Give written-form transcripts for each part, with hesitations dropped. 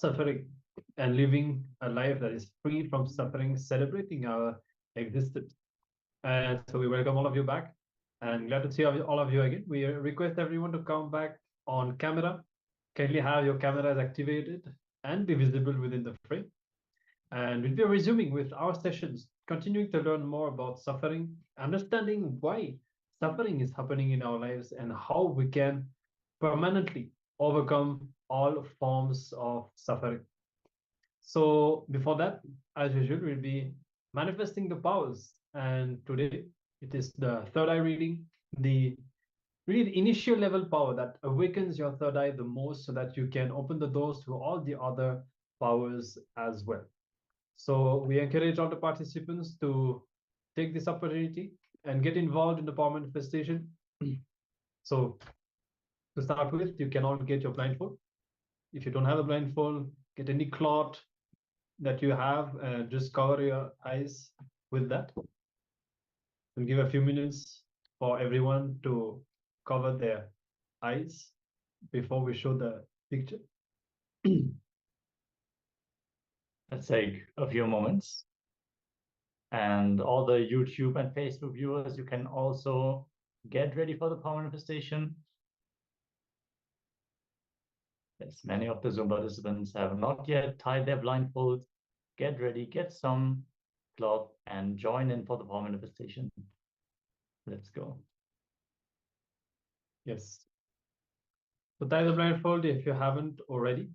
suffering and living a life that is free from suffering, celebrating our existence. And so we welcome all of you back and glad to see all of you again. We request everyone to come back on camera. Kindly have your cameras activated and be visible within the frame. And we'll be resuming with our sessions, continuing to learn more about suffering, understanding why suffering is happening in our lives and how we can permanently overcome all forms of suffering. So before that, as usual, we'll be manifesting the powers. And today it is the third eye reading, the initial level power that awakens your third eye the most so that you can open the doors to all the other powers as well. So we encourage all the participants to take this opportunity and get involved in the power manifestation. So to start with, you can all get your blindfold. If you don't have a blindfold, get any cloth that you have and just cover your eyes with that. We'll give a few minutes for everyone to cover their eyes before we show the picture. Let's take a few moments. And all the YouTube and Facebook viewers, you can also get ready for the power manifestation. Yes, many of the Zoom participants have not yet tied their blindfold. Get ready, get some cloth, and join in for the power manifestation. Let's go. Yes. So tie the blindfold if you haven't already.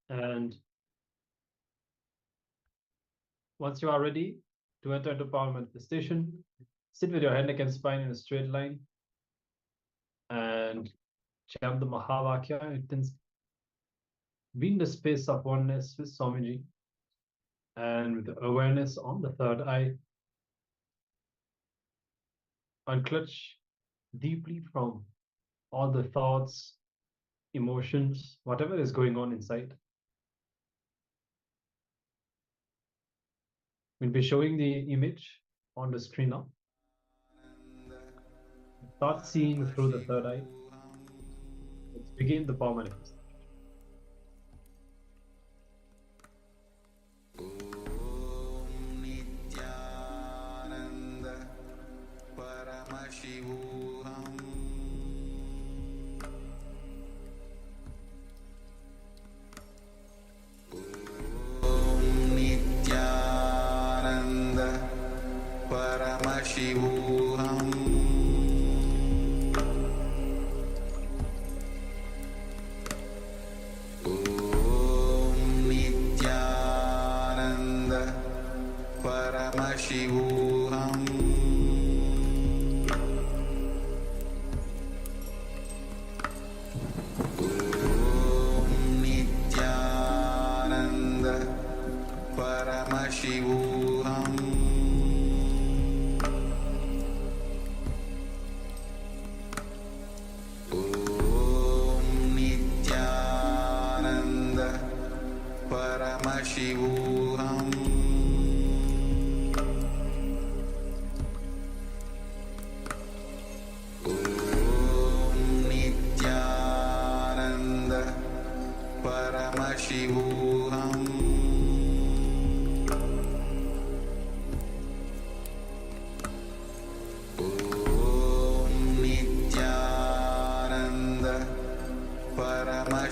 And once you are ready to enter into power manifestation, sit with your head, neck, and spine in a straight line and chant the Mahavakya. It can be in the space of oneness with Swamiji and with awareness on the third eye. Unclutch deeply from all the thoughts, emotions, whatever is going on inside. We'll be showing the image on the screen now. Start seeing through the third eye. Let's begin the power manifestation. Paramashivoham Nityananda Paramashivoham Nityananda Paramashivoham Paramashivoham Nityananda Paramashivoham Nityananda Paramashivoham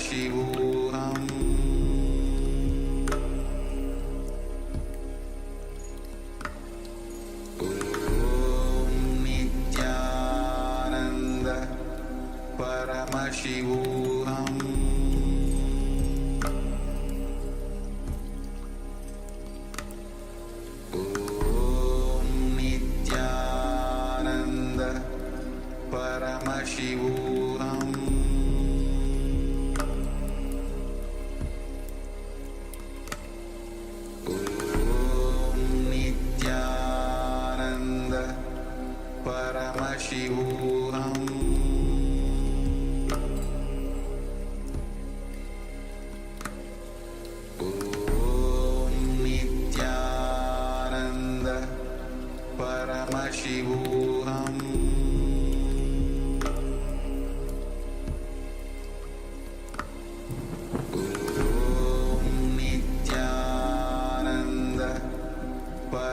Paramashivoham Nityananda Paramashivoham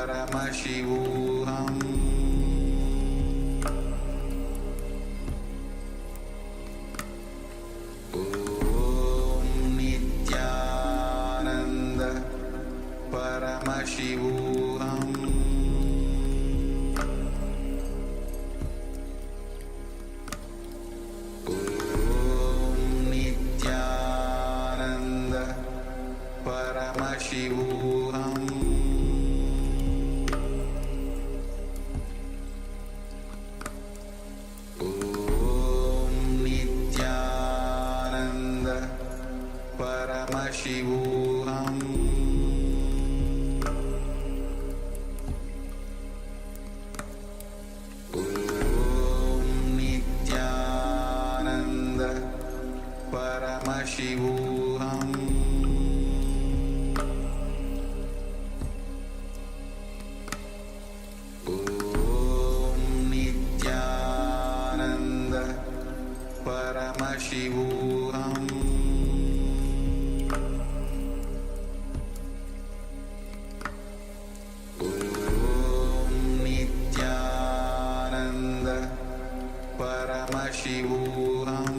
Paramashivoham Om Nityananda Paramashivoham Om Nityananda Paramashivoham Om Nityananda Paramashivoham Om Nityananda Paramashivoham Om Nityananda Paramashivoham Om Nityananda Paramashivoham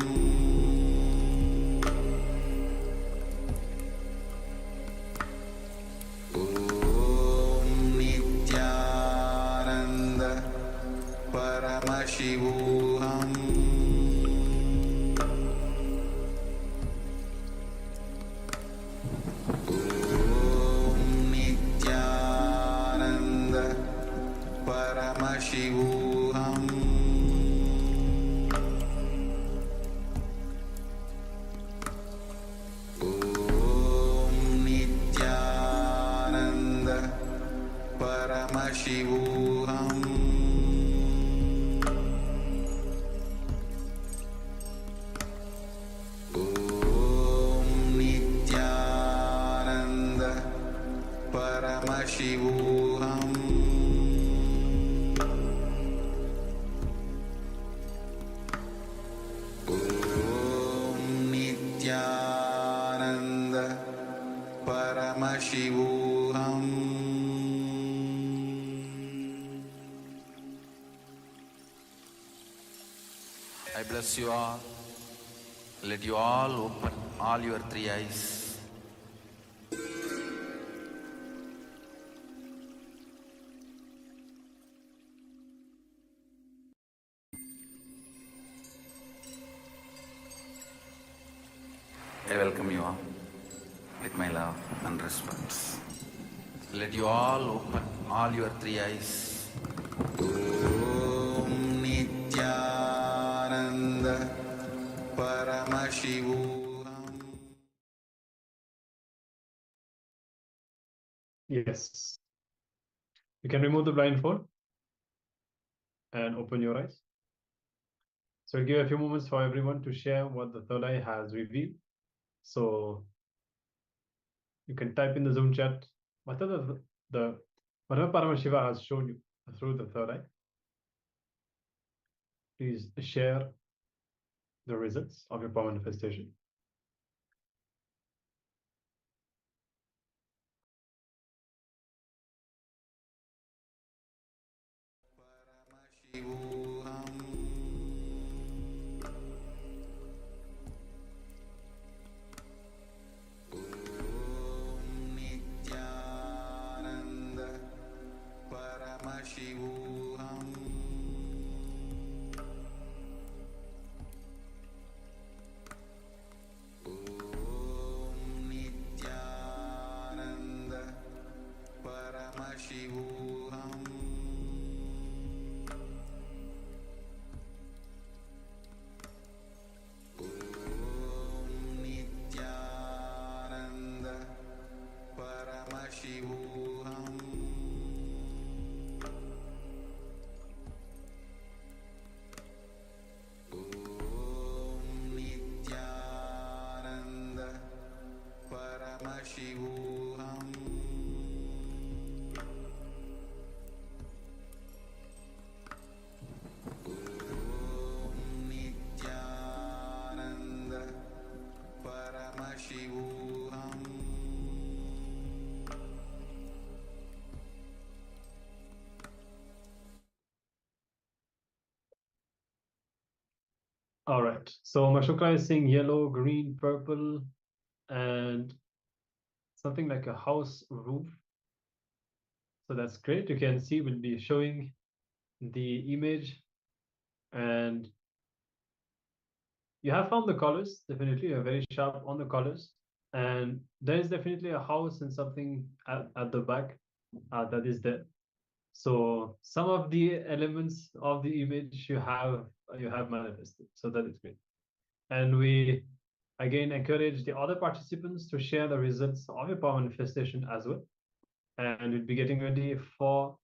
Om Nityananda Paramashivoham Om Nityananda Paramashivoham Om Nityananda Paramashivoham Om Nityananda Paramashivoham Om Nityananda Paramashivoham I bless you all. Let you all open all your three eyes. I welcome you all with my love and respect. Let you all open all your three eyes. Om Nityananda Paramashivoham. Yes. You can remove the blindfold and open your eyes. So I'll give a few moments for everyone to share what the third eye has revealed. So you can type in the Zoom chat whatever whatever Paramashiva has shown you through the third eye. Please share the results of your power manifestation. Paramashivoham Om Nityananda Paramashivoham Om Nityananda Paramashivoham Om Nityananda Paramashivoham Om Nityananda Paramashivoham Om Nityananda Paramashivoham All right. So Mashukra is saying yellow, green, purple, and something like a house roof. So that's great. You can see we'll be showing the image, and you have found the colors. Definitely, you're very sharp on the colors. And there is definitely a house and something at the back that is there. So some of the elements of the image you have manifested. So that is great. And we again encourage the other participants to share the results of your power manifestation as well. And we'll be getting ready for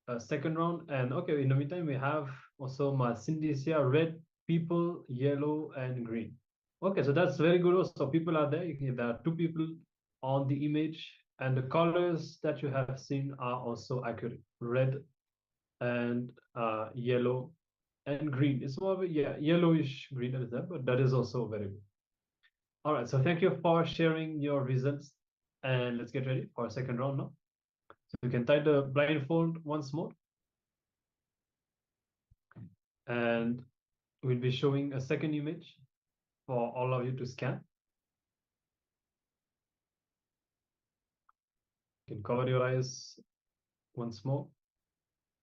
a second round. And okay, in the meantime, we have also my Cindy's here, red, people, yellow, and green. Okay, so that's very good. Also, people are there. There are two people on the image, and the colors that you have seen are also accurate. Red and yellow and green. It's more of a yellowish green that is there, but that is also very good. All right, so thank you for sharing your results, and let's get ready for a second round now. So you can tie the blindfold once more, and we'll be showing a second image for all of you to scan. You can cover your eyes once more,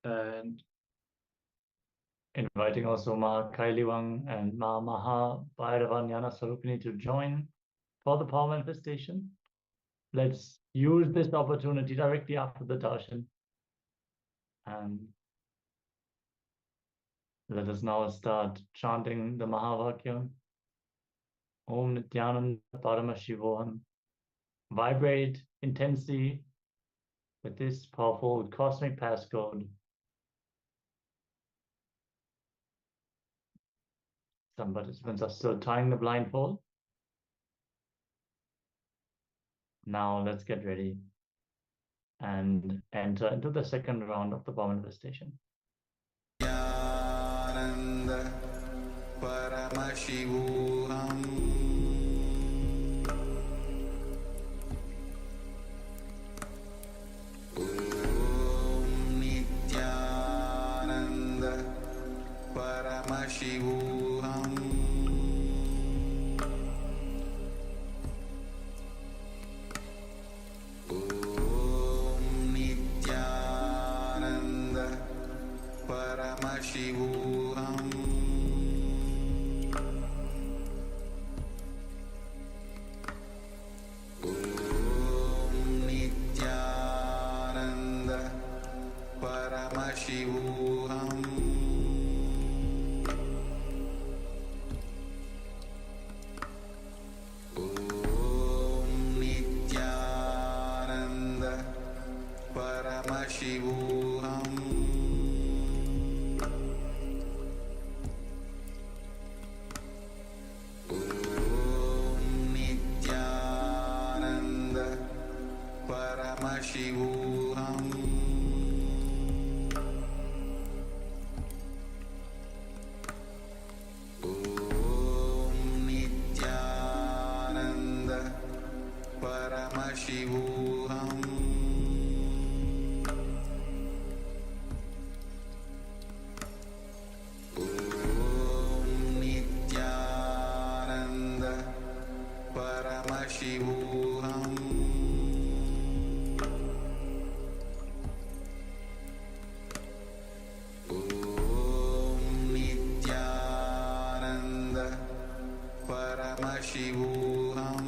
and Inviting also Ma Kailiwang and Ma Maha Bhairavanyana Sarupini to join for the power manifestation. Let's use this opportunity directly after the darshan. And let us now start chanting the Mahavakya. Om Nityananda Paramashivoham. Vibrate intensely with this powerful cosmic passcode. Some participants are still tying the blindfold. Now let's get ready and enter into the second round of the power manifestation. Nityananda Paramashivoham Om Nityananda Paramashivoham Om Nityananda Paramashivoham Om Nityananda Paramashivoham Om Nityananda Paramashivoham Om Nityananda Paramashivoham Om Nityananda Paramashivoham Om Nityananda Paramashivoham Om Nityananda Paramashivoham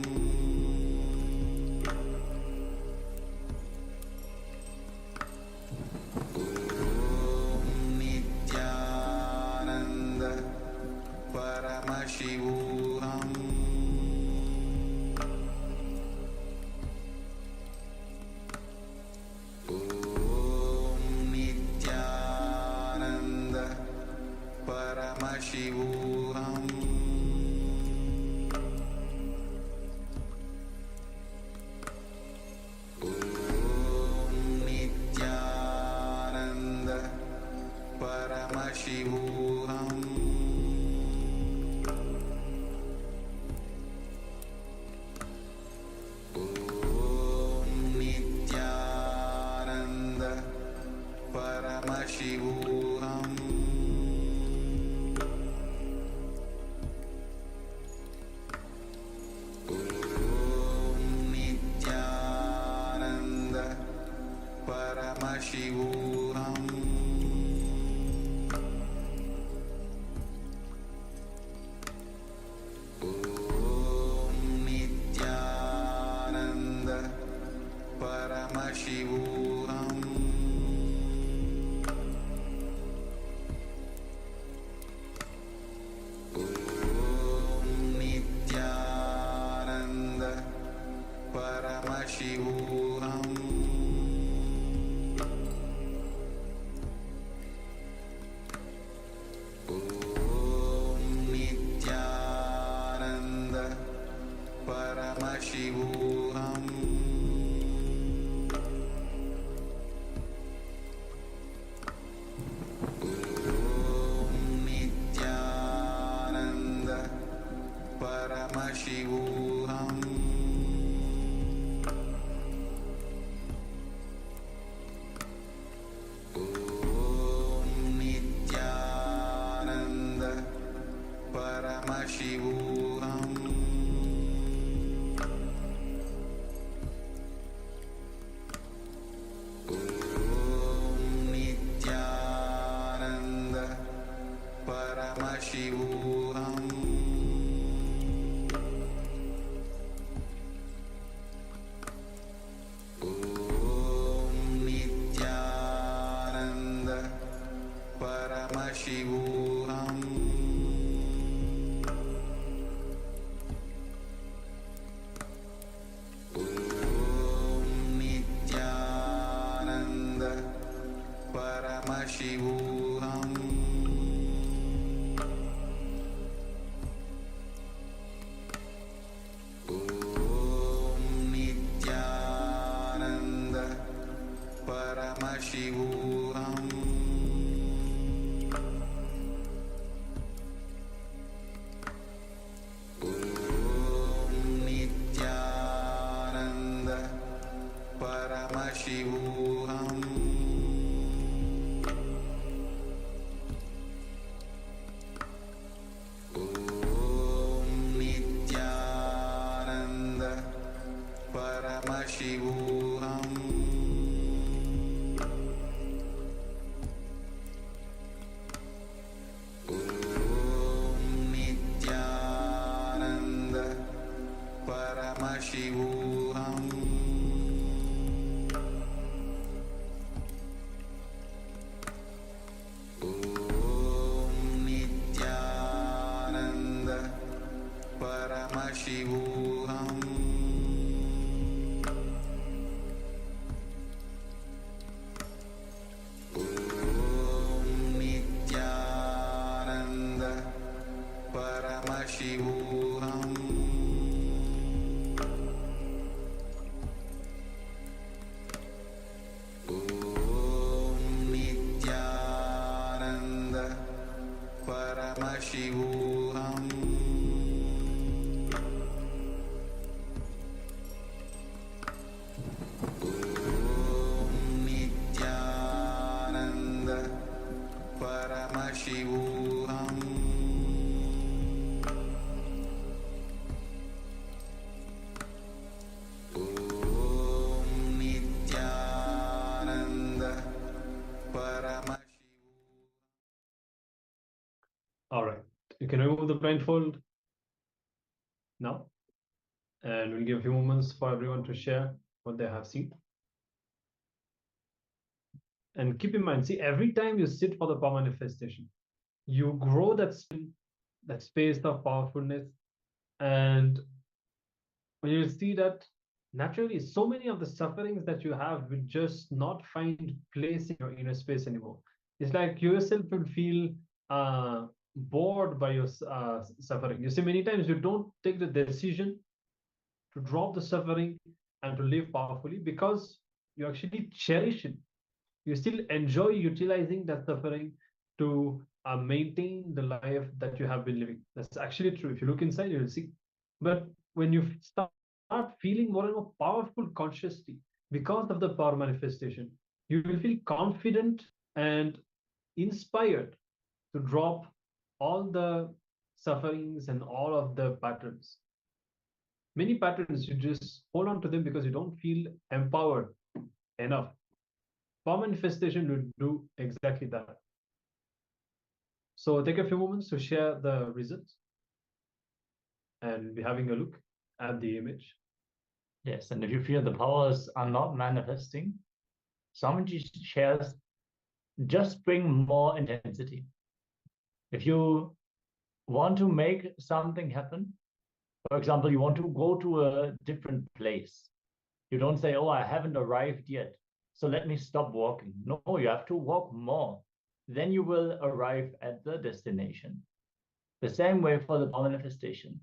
Paramashivoham Om Nityananda Paramashivoham Om Nityananda Paramashivoham Om Nityananda Paramashivoham Om Nityananda Paramashivoham Om Nityananda Paramashivoham Om Nityananda Paramashivoham Om Nityananda Paramashivoham Om Nityananda Paramashivoham Om Nityananda Paramashivoham Om Nityananda Paramashivoham Om Nityananda Paramashivoham Om Nityananda Paramashivoham Om Nityananda Paramashivoham Om Nityananda Paramashivoham Om Nityananda Paramashivoham Om Nityananda Paramashivoham. All right. You can remove the blindfold now, and we'll give a few moments for everyone to share what they have seen. And keep in mind, see, every time you sit for the power manifestation, you grow that space of powerfulness, and when you see that naturally, so many of the sufferings that you have will just not find place in your inner space anymore. It's like you yourself will feel bored by your suffering. You see, many times you don't take the decision to drop the suffering and to live powerfully because you actually cherish it. You still enjoy utilizing that suffering to maintain the life that you have been living. That's actually true. If you look inside, you'll see. But when you start feeling more and more powerful consciously because of the power manifestation, you will feel confident and inspired to drop all the sufferings and all of the patterns. Many patterns, you just hold on to them because you don't feel empowered enough. Power manifestation will do exactly that. So take a few moments to share the results and be having a look at the image. Yes, and if you feel the powers are not manifesting, Swamiji shares, just bring more intensity. If you want to make something happen, for example, you want to go to a different place. You don't say, oh, I haven't arrived yet, so let me stop walking. No, you have to walk more. Then you will arrive at the destination. The same way for the power manifestation.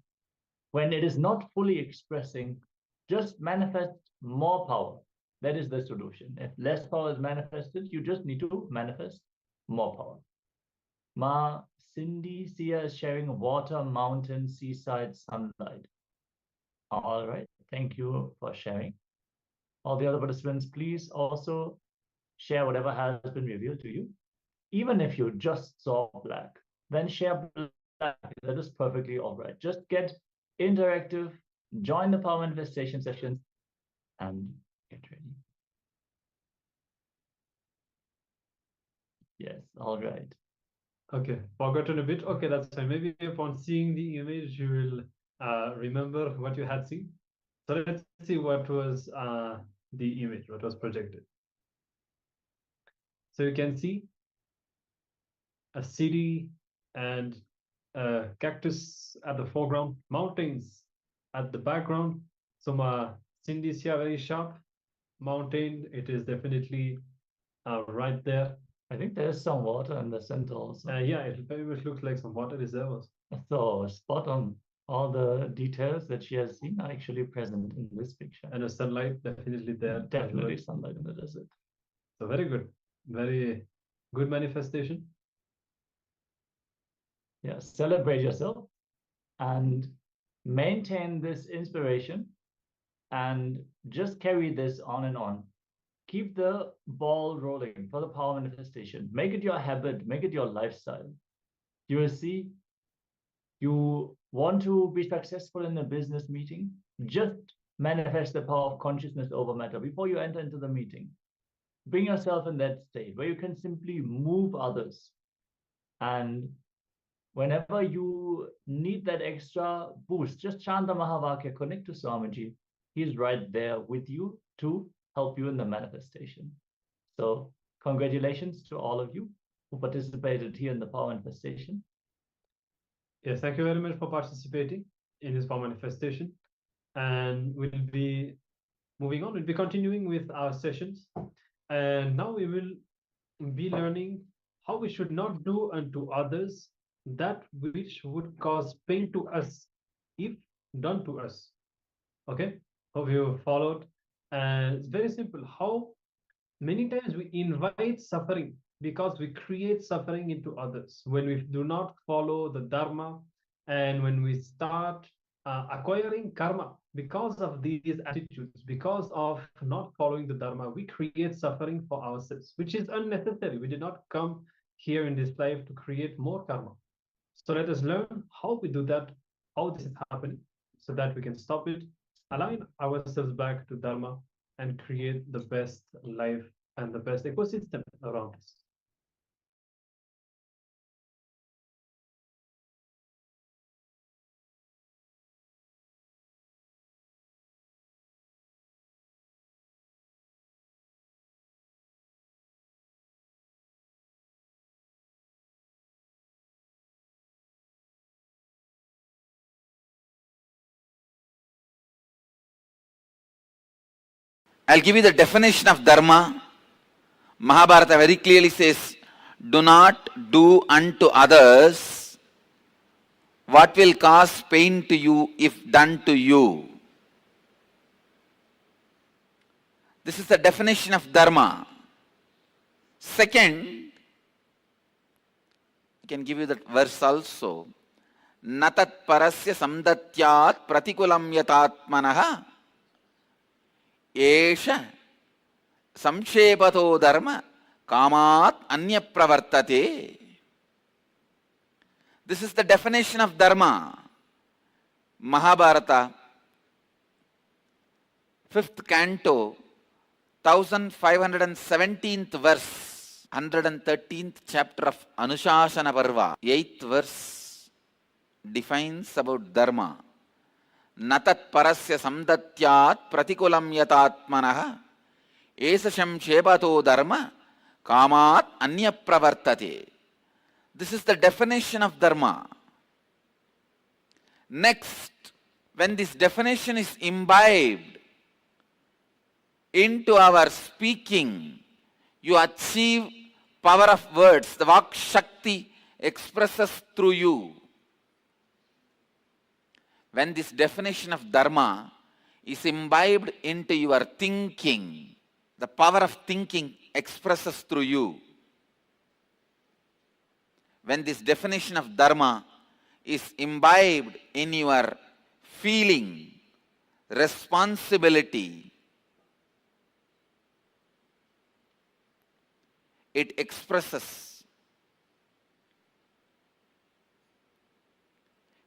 When it is not fully expressing, just manifest more power. That is the solution. If less power is manifested, you just need to manifest more power. Ma Cindy Sia is sharing water, mountain, seaside, sunlight. All right. Thank you for sharing. All the other participants, please also share whatever has been revealed to you. Even if you just saw black, then share black. That is perfectly all right. Just get interactive, join the power manifestation sessions, and get ready. Yes, all right. Okay, forgotten a bit. Okay, that's fine. Maybe upon seeing the image, you will remember what you had seen. So let's see what was the image, what was projected. So you can see a city and a cactus at the foreground, mountains at the background. So my Cindy is here very sharp. Mountain, it is definitely right there. I think there's some water in the center also. Yeah, it very much looks like some water reservoirs. So spot on. All the details that she has seen are actually present in this picture. And the sunlight definitely there. Definitely sunlight in the desert. So very good. Very good manifestation. Yeah, celebrate yourself and maintain this inspiration and just carry this on and on. Keep the ball rolling for the power manifestation. Make it your habit, make it your lifestyle. You will see, you want to be successful in a business meeting, just manifest the power of consciousness over matter before you enter into the meeting. Bring yourself in that state where you can simply move others. And whenever you need that extra boost, just chant the Mahavakya, connect to Swamiji. He's right there with you to help you in the manifestation. So congratulations to all of you who participated here in the power manifestation. Yes, thank you very much for participating in this power manifestation. And we'll be moving on. We'll be continuing with our sessions. And now we will be learning how we should not do unto others that which would cause pain to us if done to us. Okay, hope you followed. And it's very simple. How many times we invite suffering because we create suffering into others when we do not follow the dharma, and when we start acquiring karma because of these attitudes, because of not following the dharma, we create suffering for ourselves, which is unnecessary. We did not come here in this life to create more karma. So let us learn how we do that, how this is happening, so that we can stop it, align ourselves back to dharma, and create the best life and the best ecosystem around us. I'll give you the definition of dharma. Mahabharata very clearly says, do not do unto others what will cause pain to you if done to you. This is the definition of dharma. Second, I can give you that verse also. Natat parasya samdatyat pratikulam yatatmanaha esha samshepato dharma kamat anya pravartate. This is the definition of dharma. Mahabharata, 5th canto, 1517th verse, 113th chapter of Anushasana Parva, 8th verse defines about dharma. natat parasya samdatyat pratikulam yatatmanah esasham shepato dharma kamat anya pravartate. This is the definition of dharma. Next, when this definition is imbibed into our speaking, you achieve power of words. The Vak Shakti expresses through you. When this definition of dharma is imbibed into your thinking, the power of thinking expresses through you. When this definition of dharma is imbibed in your feeling, responsibility, it expresses.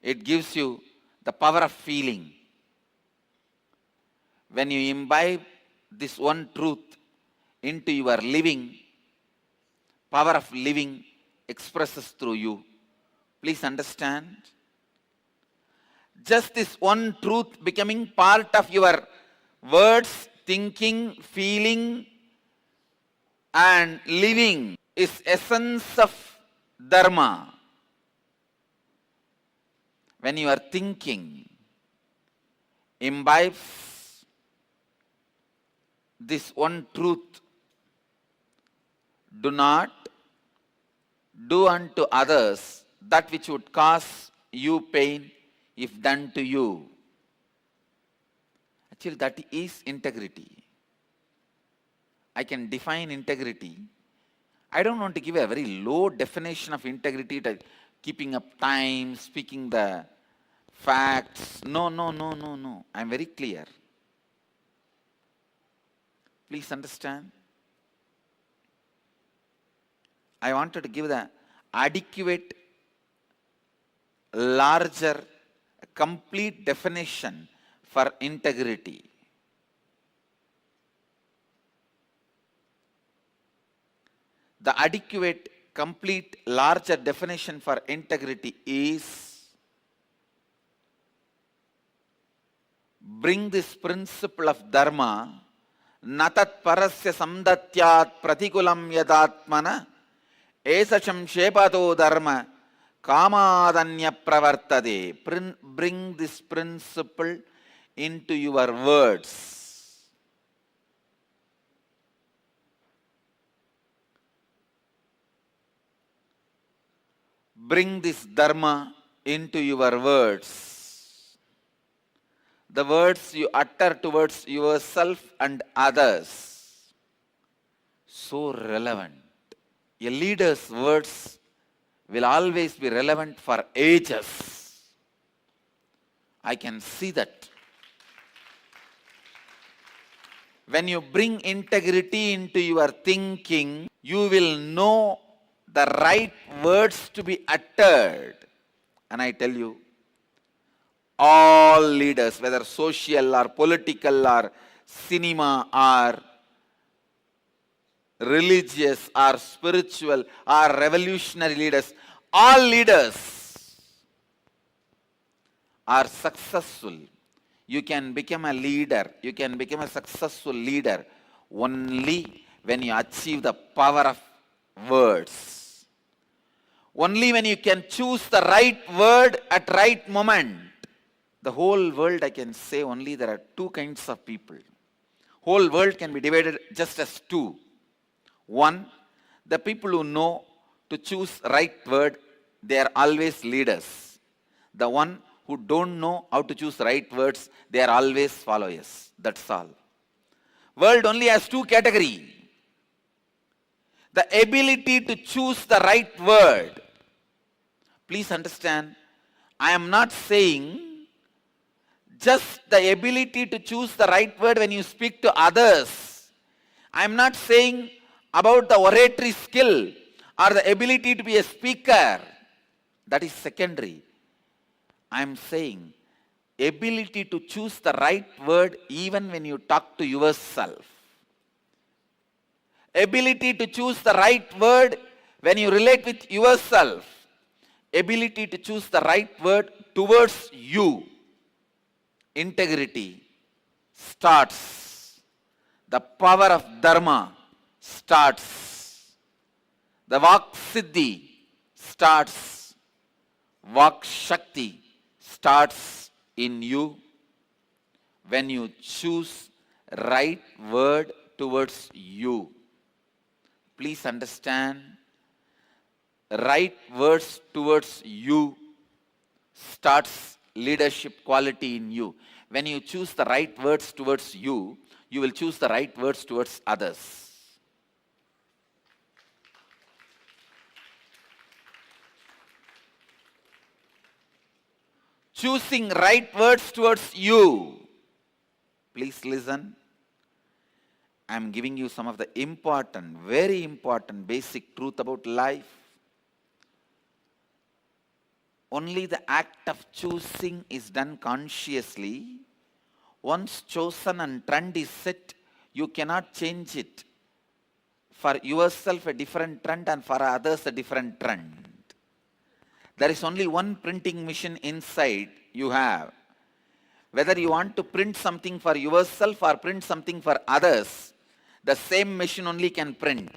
It gives you the power of feeling. When you imbibe this one truth into your living, power of living expresses through you. Please understand. Just this one truth becoming part of your words, thinking, feeling, and living is essence of dharma. When you are thinking, imbibes this one truth, do not do unto others that which would cause you pain if done to you. Actually, that is integrity. I can define integrity. I don't want to give a very low definition of integrity, keeping up time, speaking the facts. No. I am very clear. Please understand. I wanted to give the adequate, larger, complete definition for integrity. The adequate, complete, larger definition for integrity is bring this principle of dharma, natat parasya samdatyat pratikulam yadatmana esacham shepato dharma kamadanya pravartade. Bring this principle into your words. Bring this dharma into your words. The words you utter towards yourself and others. So relevant. A leader's words will always be relevant for ages. I can see that. When you bring integrity into your thinking, you will know the right words to be uttered. And I tell you, all leaders, whether social or political or cinema or religious or spiritual or revolutionary leaders, all leaders are successful. You can become a leader, you can become a successful leader only when you achieve the power of words. Only when you can choose the right word at right moment. The whole world, I can say only there are two kinds of people. Whole world can be divided just as two. One, the people who know to choose right word, they are always leaders. The one who don't know how to choose right words, they are always followers. That's all. World only has two categories. The ability to choose the right word. Please understand, I am not saying just the ability to choose the right word when you speak to others. I am not saying about the oratory skill or the ability to be a speaker. That is secondary. I am saying ability to choose the right word even when you talk to yourself. Ability to choose the right word when you relate with yourself. Ability to choose the right word towards you. integrity starts. The power of dharma starts. The Vak Siddhi starts. Vak Shakti starts in you when you choose right word towards you. Please understand, right words towards you starts leadership quality in you. When you choose the right words towards you, you will choose the right words towards others. Choosing right words towards you. Please listen. I am giving you some of the important, very important basic truth about life. Only the act of choosing is done consciously. Once chosen and trend is set, you cannot change it. For yourself a different trend and for others a different trend. There is only one printing machine inside you have. Whether you want to print something for yourself or print something for others, the same machine only can print.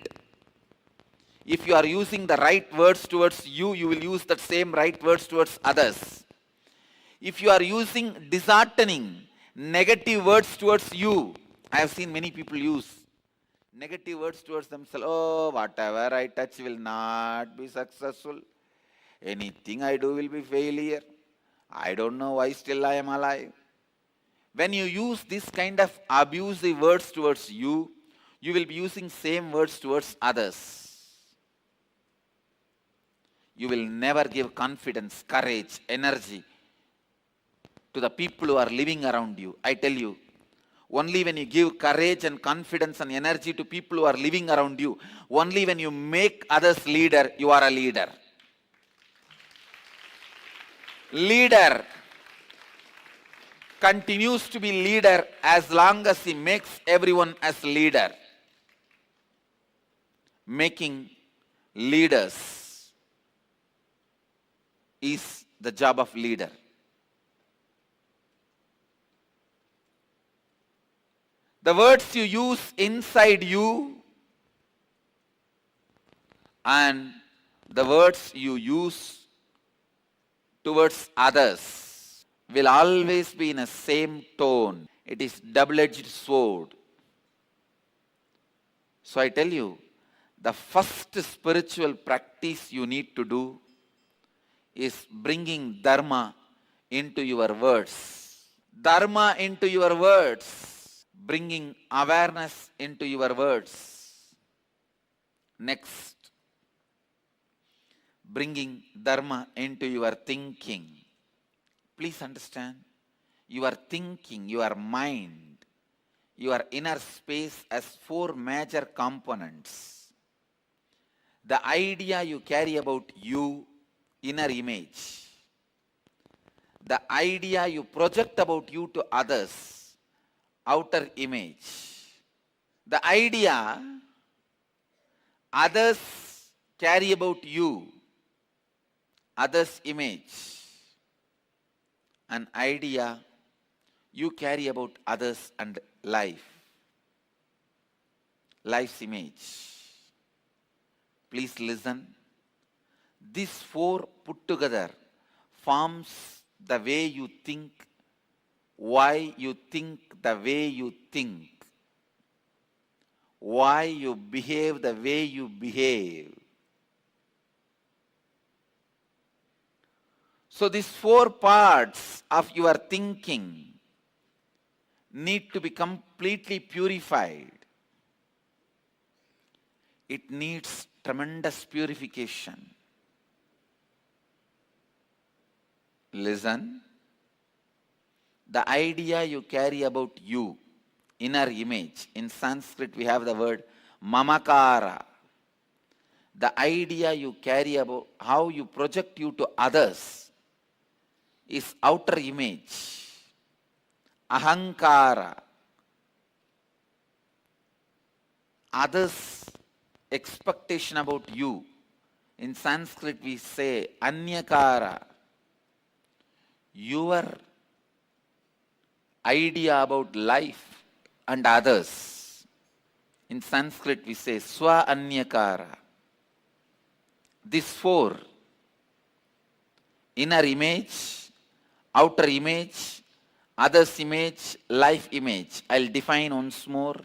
If you are using the right words towards you, you will use that same right words towards others. If you are using disheartening, negative words towards you, I have seen many people use negative words towards themselves. Oh, whatever I touch will not be successful. Anything I do will be failure. I don't know why still I am alive. When you use this kind of abusive words towards you, you will be using same words towards others. You will never give confidence, courage, energy to the people who are living around you. I tell you, only when you give courage and confidence and energy to people who are living around you, only when you make others leader, you are a leader. Leader continues to be leader as long as he makes everyone as leader. Making leaders is the job of leader. The words you use inside you and the words you use towards others will always be in the same tone. It is double-edged sword. So I tell you, the first spiritual practice you need to do is bringing dharma into your words. Dharma into your words. Bringing awareness into your words. Next, bringing dharma into your thinking. Please understand, your thinking, your mind, your inner space has four major components. The idea you carry about you, inner image. The idea you project about you to others, outer image. The idea others carry about you, others' image. An idea you carry about others and life. Life's image. Please listen. These four put together forms the way you think, why you think the way you think, why you behave the way you behave. So these four parts of your thinking need to be completely purified. It needs tremendous purification. Listen. The idea you carry about you, inner image. In Sanskrit we have the word mamakara. The idea you carry about how you project you to others is outer image. Ahankara. Others' expectation about you. In Sanskrit we say anyakara. Your idea about life and others. In Sanskrit we say swa anyakara. These four, inner image, outer image, others image, life image. I'll define once more.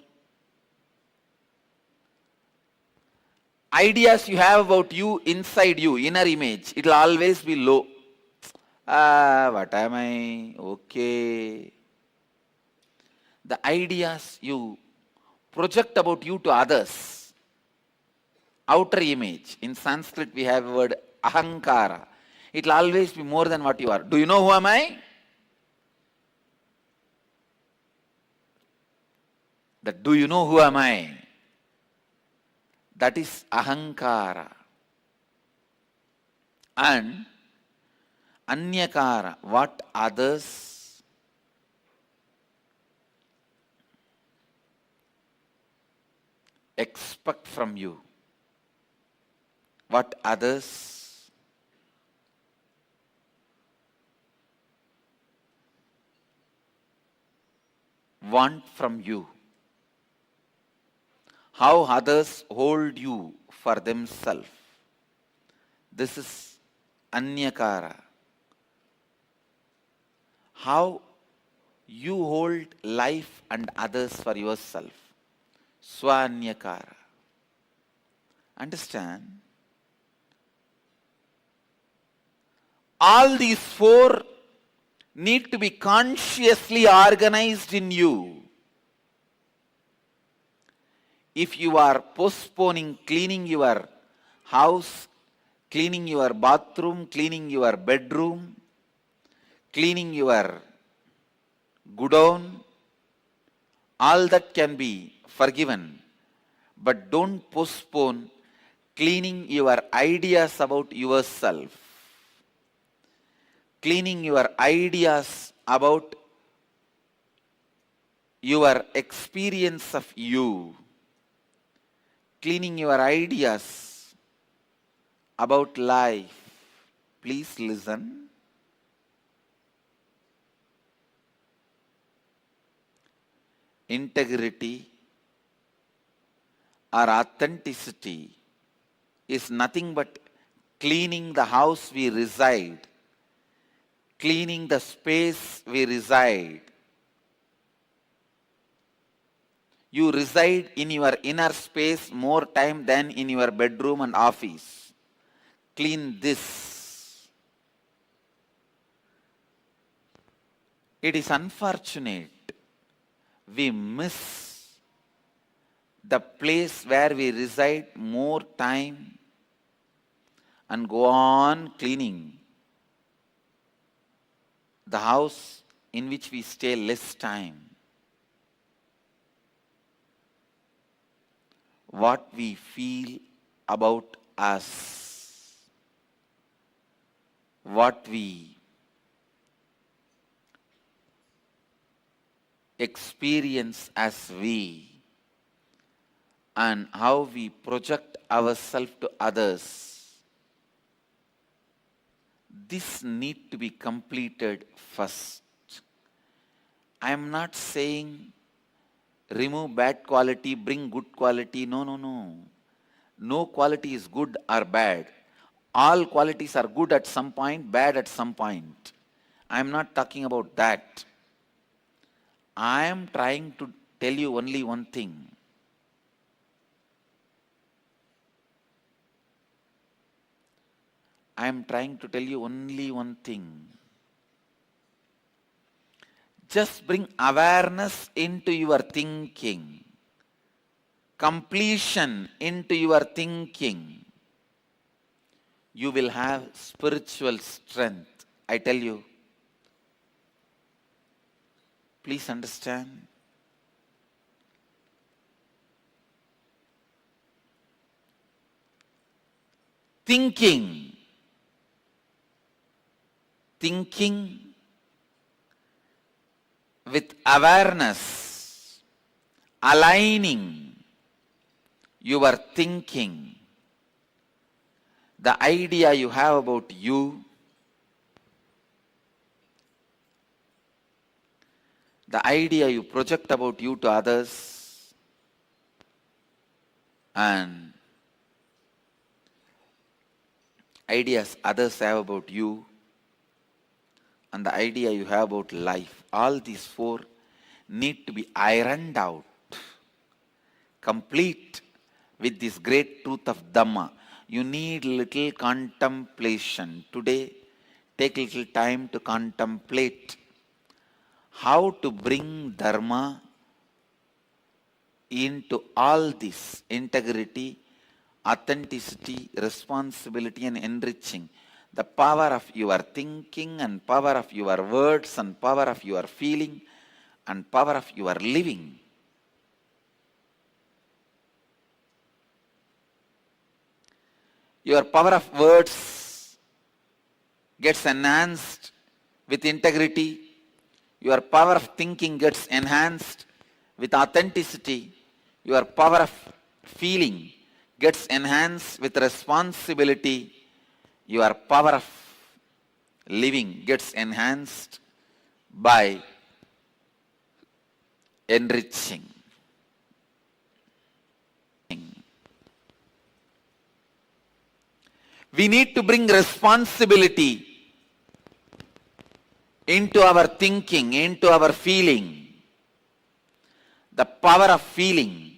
Ideas you have about you inside you, inner image, it will always be low. What am I? Okay. The ideas you project about you to others, outer image. In Sanskrit we have a word ahankara. It will always be more than what you are. Do you know who am I? That do you know who am I? That is ahankara. And anyakara, what others expect from you. What others want from you. How others hold you for themselves. This is anyakara. How you hold life and others for yourself. Swanyakara. Understand? All these four need to be consciously organized in you. If you are postponing cleaning your house, cleaning your bathroom, cleaning your bedroom, cleaning your godown, all that can be forgiven. But don't postpone cleaning your ideas about yourself, cleaning your ideas about your experience of you, cleaning your ideas about life. Please listen. Integrity or authenticity is nothing but cleaning the house we reside, cleaning the space we reside. You reside in your inner space more time than in your bedroom and office. Clean this. It is unfortunate we miss the place where we reside more time and go on cleaning the house in which we stay less time. What we feel about us, what we experience as we, and how we project ourselves to others. This need to be completed first. I am not saying remove bad quality, bring good quality. No, no, no. No quality is good or bad. All qualities are good at some point, bad at some point. I am not talking about that. I am trying to tell you only one thing. I am trying to tell you only one thing. Just bring awareness into your thinking, completion into your thinking. You will have spiritual strength. I tell you. Please understand. Thinking with awareness, aligning your thinking, the idea you have about you, the idea you project about you to others, and ideas others have about you, and the idea you have about life, all these four need to be ironed out, complete with this great truth of Dhamma. You need little contemplation. Today, take little time to contemplate how to bring Dharma into all this: integrity, authenticity, responsibility, and enriching. The power of your thinking, and power of your words, and power of your feeling, and power of your living. Your power of words gets enhanced with integrity. Your power of thinking gets enhanced with authenticity. Your power of feeling gets enhanced with responsibility. Your power of living gets enhanced by enriching. We need to bring responsibility into our thinking, into our feeling. The power of feeling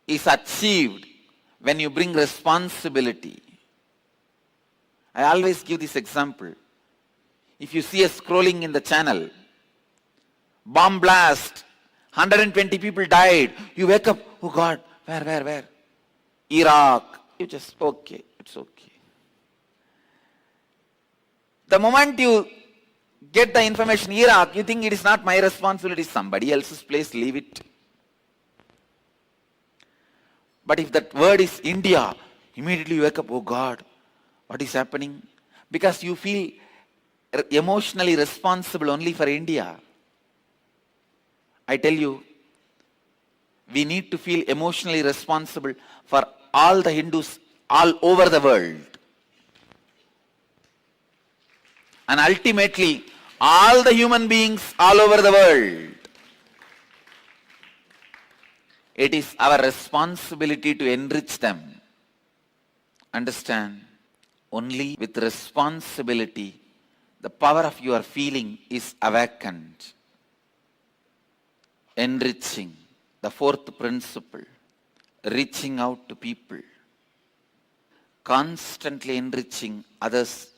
is achieved when you bring responsibility. I always give this example. If you see a scrolling in the channel, bomb blast, 120 people died, you wake up, oh God, where? Iraq. You just, okay, it's okay. The moment you get the information, Iraq, you think it is not my responsibility, somebody else's place, leave it. But if that word is India, immediately you wake up, oh God, what is happening? Because you feel emotionally responsible only for India. I tell you, we need to feel emotionally responsible for all the Hindus all over the world. And ultimately, all the human beings all over the world. It is our responsibility to enrich them. Understand? Only with responsibility, the power of your feeling is awakened. Enriching, the fourth principle, reaching out to people, constantly enriching others'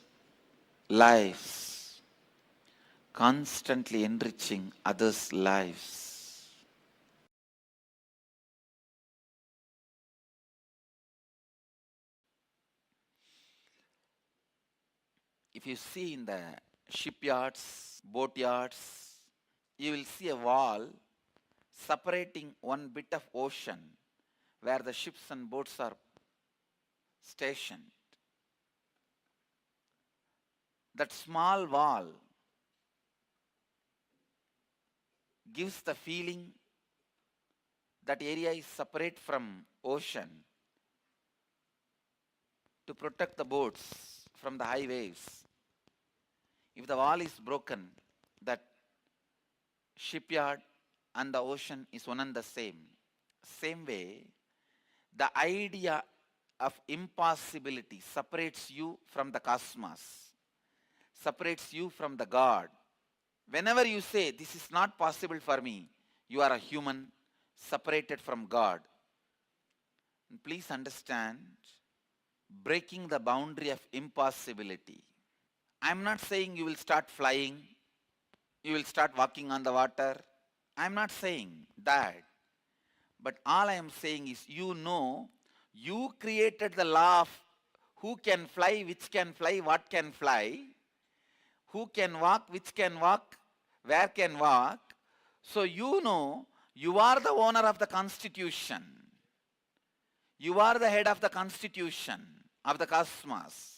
lives, constantly enriching others' lives. If you see in the shipyards, boatyards, you will see a wall separating one bit of ocean where the ships and boats are stationed. That small wall gives the feeling that area is separate from ocean to protect the boats from the high waves. If the wall is broken, that shipyard and the ocean is one and the same. Same way, the idea of impossibility separates you from the cosmos, separates you from the God. Whenever you say, this is not possible for me, you are a human separated from God. And please understand, breaking the boundary of impossibility. I am not saying you will start flying, you will start walking on the water. I am not saying that. But all I am saying is, you created the law of who can fly, which can fly, what can fly, who can walk, which can walk, where can walk. So you are the owner of the constitution. You are the head of the constitution of the cosmos.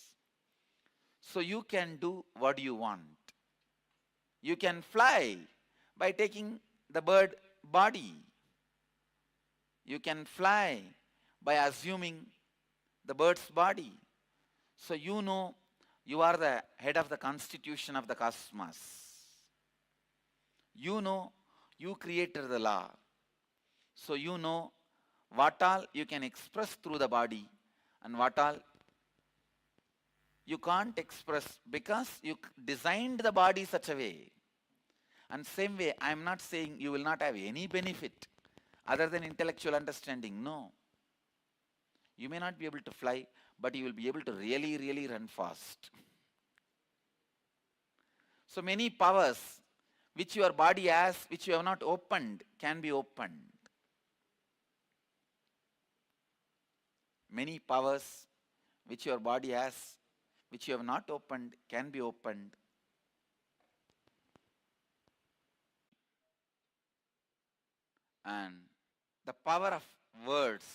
So you can do what you want. You can fly by taking the bird body. You can fly by assuming the bird's body. So you are the head of the constitution of the cosmos. You know you created the law. So you know what all you can express through the body and what all you can't express because you designed the body such a way. And same way, I am not saying you will not have any benefit other than intellectual understanding. No. You may not be able to fly, but you will be able to really, really run fast. So many powers which your body has, which you have not opened, can be opened. Many powers which your body has, which you have not opened, can be opened. And the power of words.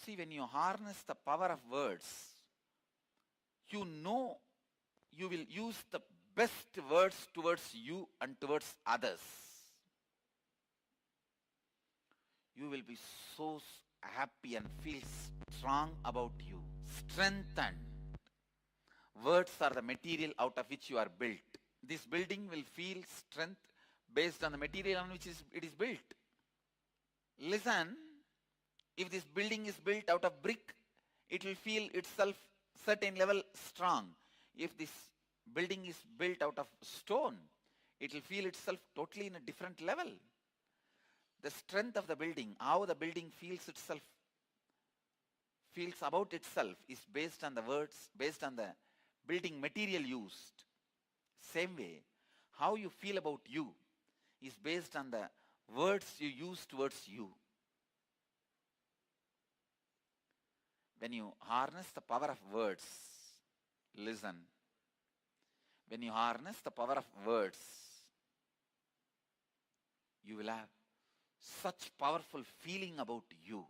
See, when you harness the power of words, you know you will use the best words towards you and towards others. You will be so happy and feel strong about you, strengthened. Words are the material out of which you are built. This building will feel strength based on the material on which it is built. Listen, if this building is built out of brick, it will feel itself certain level strong. If this building is built out of stone, it will feel itself totally in a different level. The strength of the building, how the building feels about itself, is based on the words, based on the building material used. Same way, how you feel about you is based on the words you use towards you. When you harness the power of words, listen. When you harness the power of words, you will have such powerful feeling about you.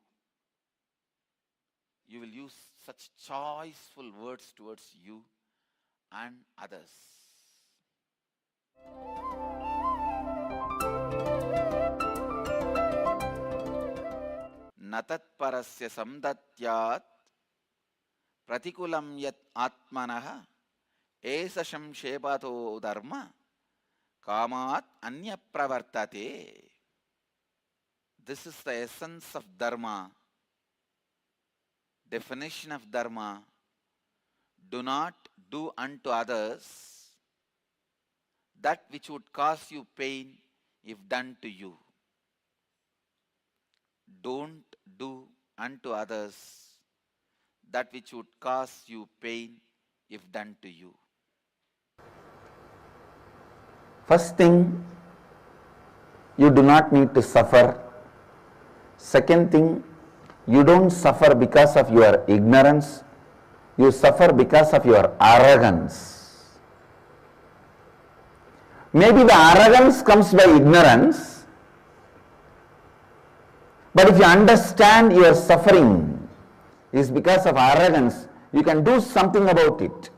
You will use such choiceful words towards you and others. Natat parasya samdatyat pratikulam yat atmanaha esa shamshepato dharma kamat anya pravartate. This is the essence of dharma. Definition of dharma: do not do unto others that which would cause you pain if done to you. Don't do unto others that which would cause you pain if done to you. First thing, you do not need to suffer. Second thing, you don't suffer because of your ignorance. You suffer because of your arrogance. Maybe the arrogance comes by ignorance, but if you understand your suffering is because of arrogance, you can do something about it.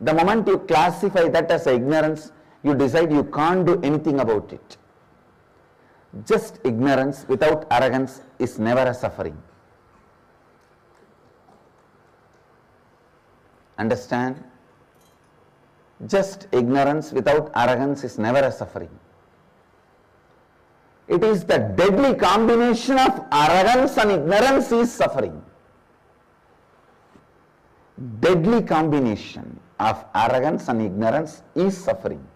The moment you classify that as ignorance, you decide you can't do anything about it. Just ignorance without arrogance is never a suffering. Understand? Just ignorance without arrogance is never a suffering. It is the deadly combination of arrogance and ignorance is suffering. Deadly combination of arrogance and ignorance is suffering.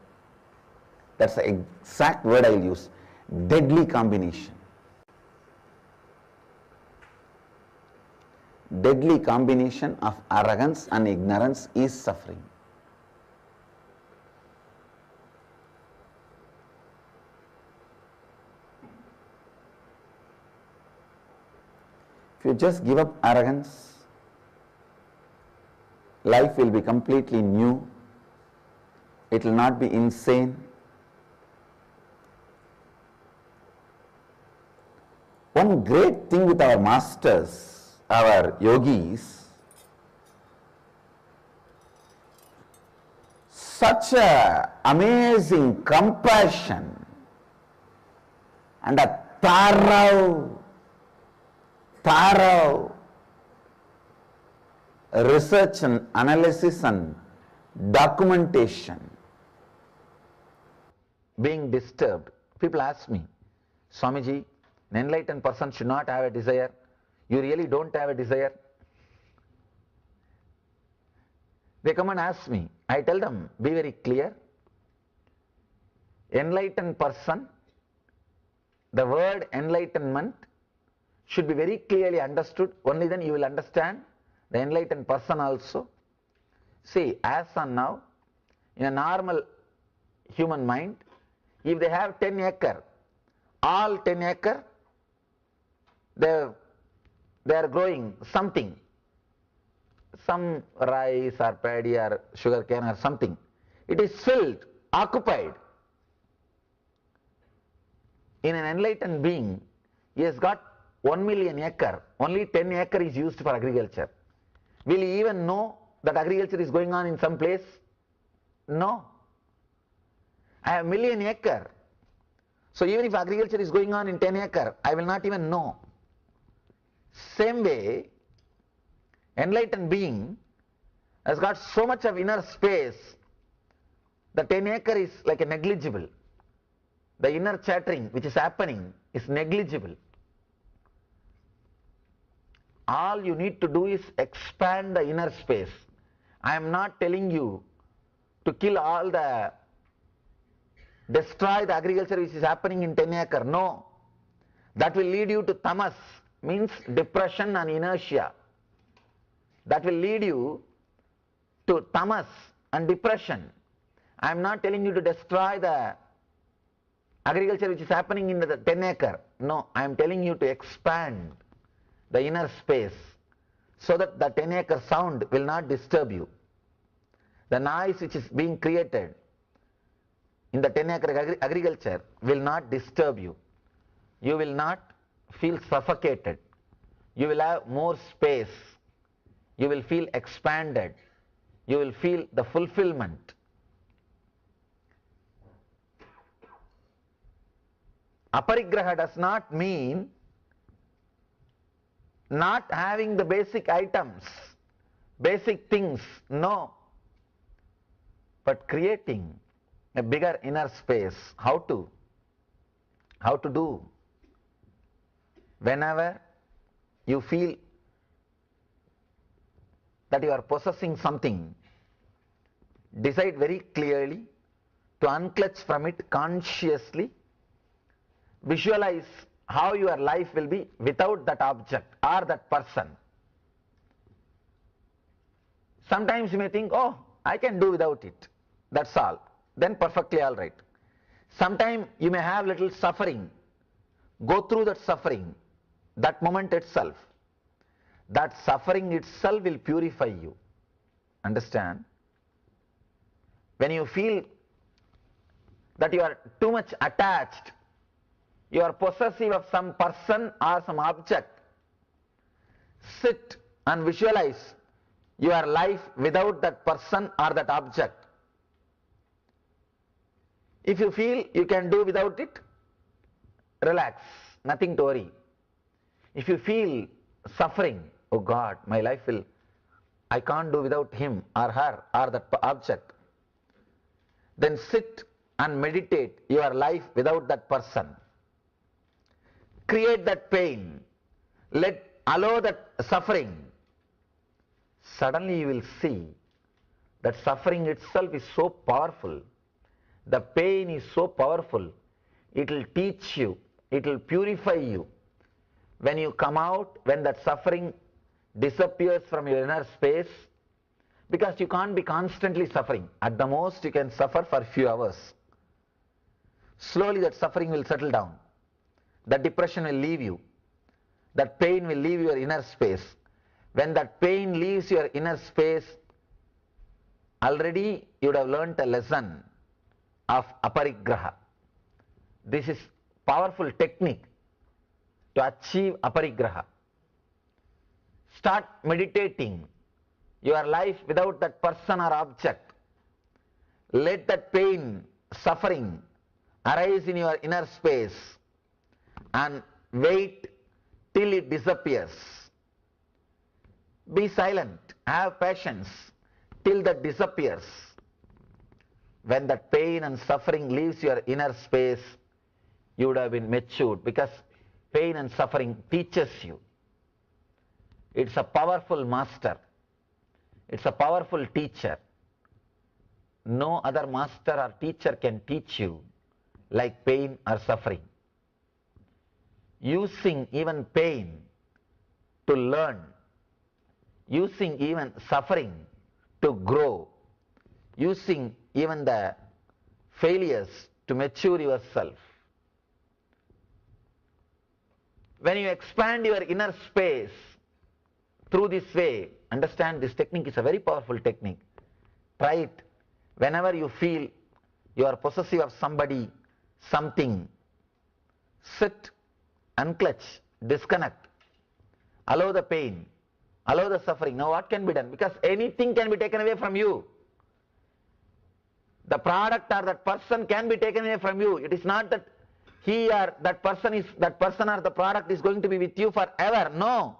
That's the exact word I will use. Deadly combination. Deadly combination of arrogance and ignorance is suffering. If you just give up arrogance, life will be completely new. It will not be insane. One great thing with our masters, our yogis, such a amazing compassion and a thorough research and analysis and documentation being disturbed. People ask me, Swamiji, an enlightened person should not have a desire. You really don't have a desire? They come and ask me. I tell them, be very clear. Enlightened person, the word enlightenment should be very clearly understood. Only then you will understand the enlightened person also. See, as on now, in a normal human mind, if they have 10 acre, all 10 acre, they are growing something, some rice or paddy or sugar cane or something. It is filled, occupied. In an enlightened being, he has got 1 million acre, only 10 acre is used for agriculture. Will he even know that agriculture is going on in some place? No. I have million acre. So even if agriculture is going on in 10 acre, I will not even know. Same way, enlightened being has got so much of inner space, the 10 acre is like a negligible. The inner chattering which is happening is negligible. All you need to do is expand the inner space. I am not telling you to kill all the, destroy the agriculture which is happening in 10 acre. No. That will lead you to tamas, means depression and inertia. That will lead you to tamas and depression. I am not telling you to destroy the agriculture which is happening in the 10 acre. No, I am telling you to expand the inner space so that the 10 acre sound will not disturb you. The noise which is being created in the 10 acre agriculture will not disturb you. You will not feel suffocated. You will have more space. You will feel expanded. You will feel the fulfillment. Aparigraha does not mean not having the basic items, basic things, no, but creating a bigger inner space. How to? How to do? Whenever you feel that you are possessing something, decide very clearly to unclutch from it consciously. Visualize how your life will be without that object or that person. Sometimes you may think, oh, I can do without it. That's all. Then perfectly all right. Sometimes you may have little suffering. Go through that suffering, that moment itself. That suffering itself will purify you. Understand? When you feel that you are too much attached, you are possessive of some person or some object, sit and visualize your life without that person or that object. If you feel you can do without it, relax, nothing to worry. If you feel suffering, oh God, my life will, I can't do without him or her or that object, then sit and meditate your life without that person. Create that pain, allow that suffering. Suddenly you will see that suffering itself is so powerful. The pain is so powerful. It will teach you, it will purify you. When you come out, when that suffering disappears from your inner space, because you can't be constantly suffering. At the most you can suffer for a few hours. Slowly that suffering will settle down. That depression will leave you. That pain will leave your inner space. When that pain leaves your inner space, already you would have learnt a lesson of aparigraha. This is powerful technique to achieve aparigraha. Start meditating your life without that person or object. Let that pain, suffering arise in your inner space and wait till it disappears. Be silent, have patience till that disappears. when that pain and suffering leaves your inner space, you would have been matured, because pain and suffering teaches you. It's a powerful master. It's a powerful teacher. No other master or teacher can teach you like pain or suffering. Using even pain to learn, using even suffering to grow, using even the failures to mature yourself. When you expand your inner space through this way, understand this technique is a very powerful technique. Try it. Whenever you feel you are possessive of somebody, something, sit, unclutch, disconnect, allow the pain, allow the suffering. Now what can be done? Because anything can be taken away from you. The product or that person can be taken away from you. It is not that he or that person or the product is going to be with you forever. No.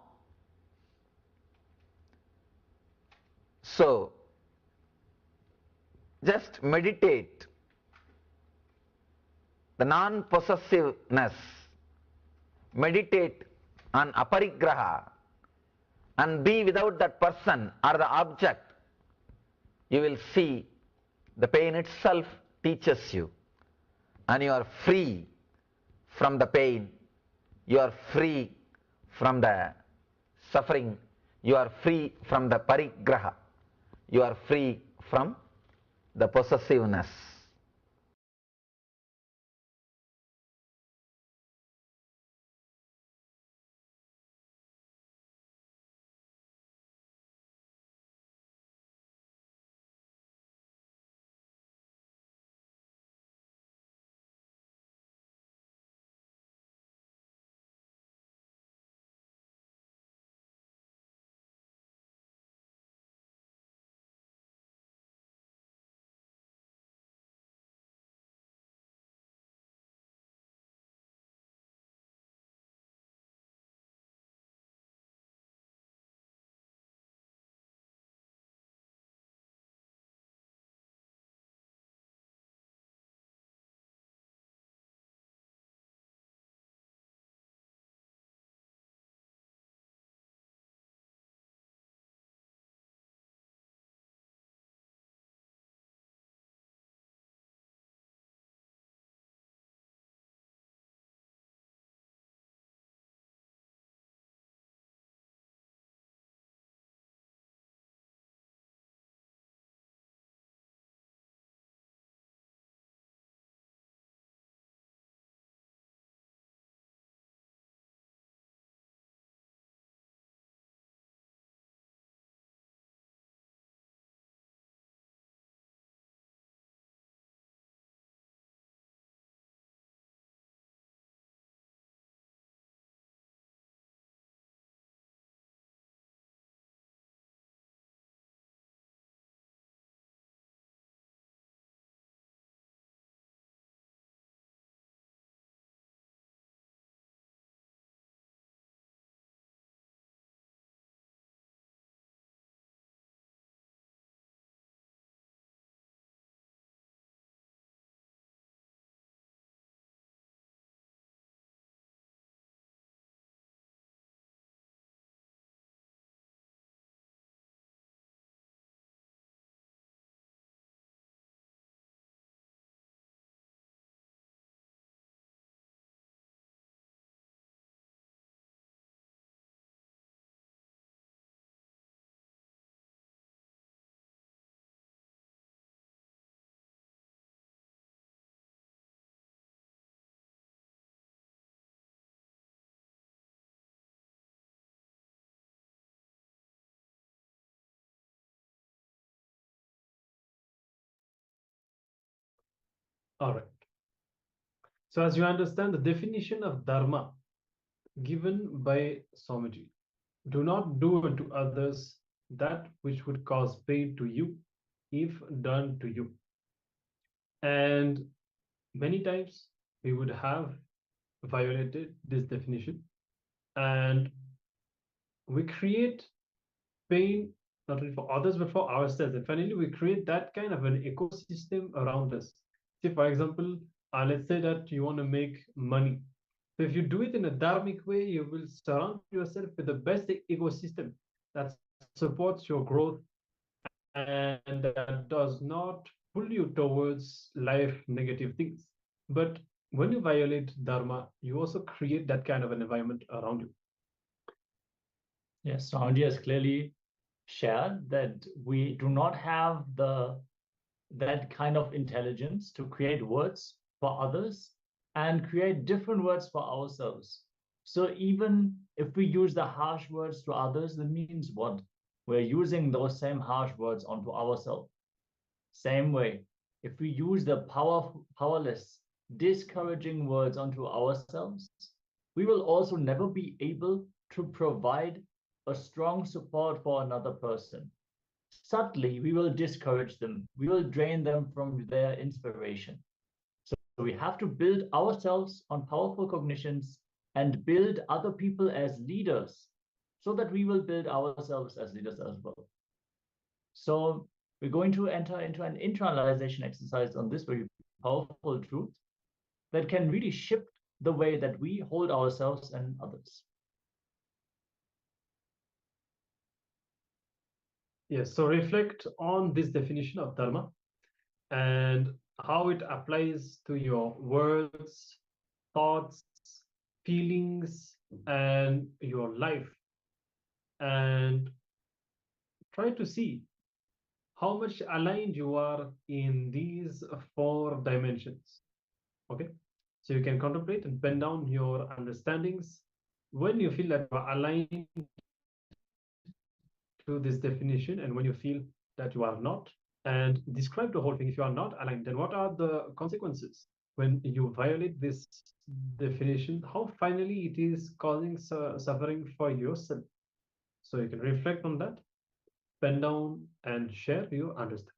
So, just meditate the non-possessiveness, meditate on aparigraha, and be without that person or the object. You will see the pain itself teaches you, and you are free from the pain, you are free from the suffering, you are free from the parigraha, you are free from the possessiveness. All right. So as you understand the definition of dharma given by Swamiji, do not do unto others that which would cause pain to you if done to you. And many times we would have violated this definition, and we create pain not only for others, but for ourselves. And finally, we create that kind of an ecosystem around us. See, for example, let's say that you want to make money. So if you do it in a dharmic way, you will surround yourself with the best ecosystem that supports your growth and that does not pull you towards life negative things. But when you violate dharma, you also create that kind of an environment around you. Yes, so Andy has clearly shared that we do not have that kind of intelligence to create words for others and create different words for ourselves. So even if we use the harsh words to others, that means what? We're using those same harsh words onto ourselves. Same way, if we use the powerless, discouraging words onto ourselves, we will also never be able to provide a strong support for another person. Subtly, we will discourage them. We will drain them from their inspiration. So we have to build ourselves on powerful cognitions and build other people as leaders so that we will build ourselves as leaders as well. So we're going to enter into an internalization exercise on this very powerful truth that can really shift the way that we hold ourselves and others. Yes, so reflect on this definition of dharma and how it applies to your words, thoughts, feelings, and your life. And try to see how much aligned you are in these 4 dimensions. Okay, so you can contemplate and pen down your understandings when you feel that you are aligned to this definition and when you feel that you are not, and describe the whole thing. If you are not aligned, then what are the consequences when you violate this definition? How finally it is causing suffering for yourself. So you can reflect on that, pen down and share your understanding.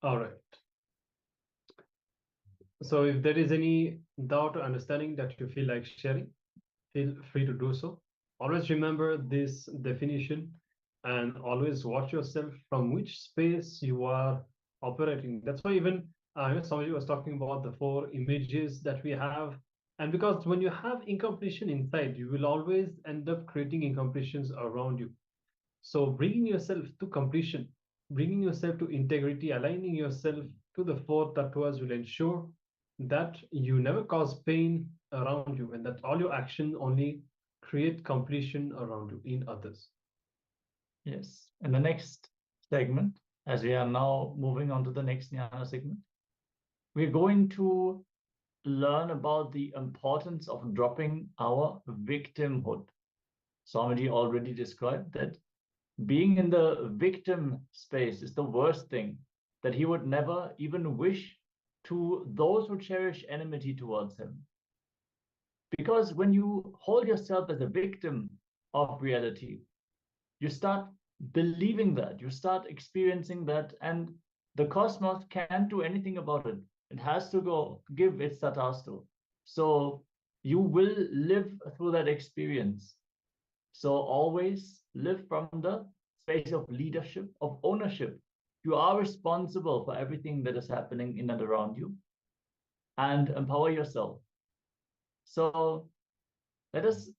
All right. So if there is any doubt or understanding that you feel like sharing, feel free to do so. Always remember this definition and always watch yourself from which space you are operating. That's why even somebody was talking about the 4 images that we have. And because when you have incompletion inside, you will always end up creating incompletions around you. So bringing yourself to completion, bringing yourself to integrity, aligning yourself to the 4 tattvas will ensure that you never cause pain around you and that all your action only create completion around you in others. Yes. In the next segment, as we are now moving on to the next jnana segment, we're going to learn about the importance of dropping our victimhood. Swamiji already described that being in the victim space is the worst thing, that he would never even wish to those who cherish enmity towards him. Because when you hold yourself as a victim of reality, you start believing that, you start experiencing that, and the cosmos can't do anything about it. It has to go give its tatastu. So you will live through that experience. So always live from the space of leadership, of ownership. You are responsible for everything that is happening in and around you, and empower yourself. So let us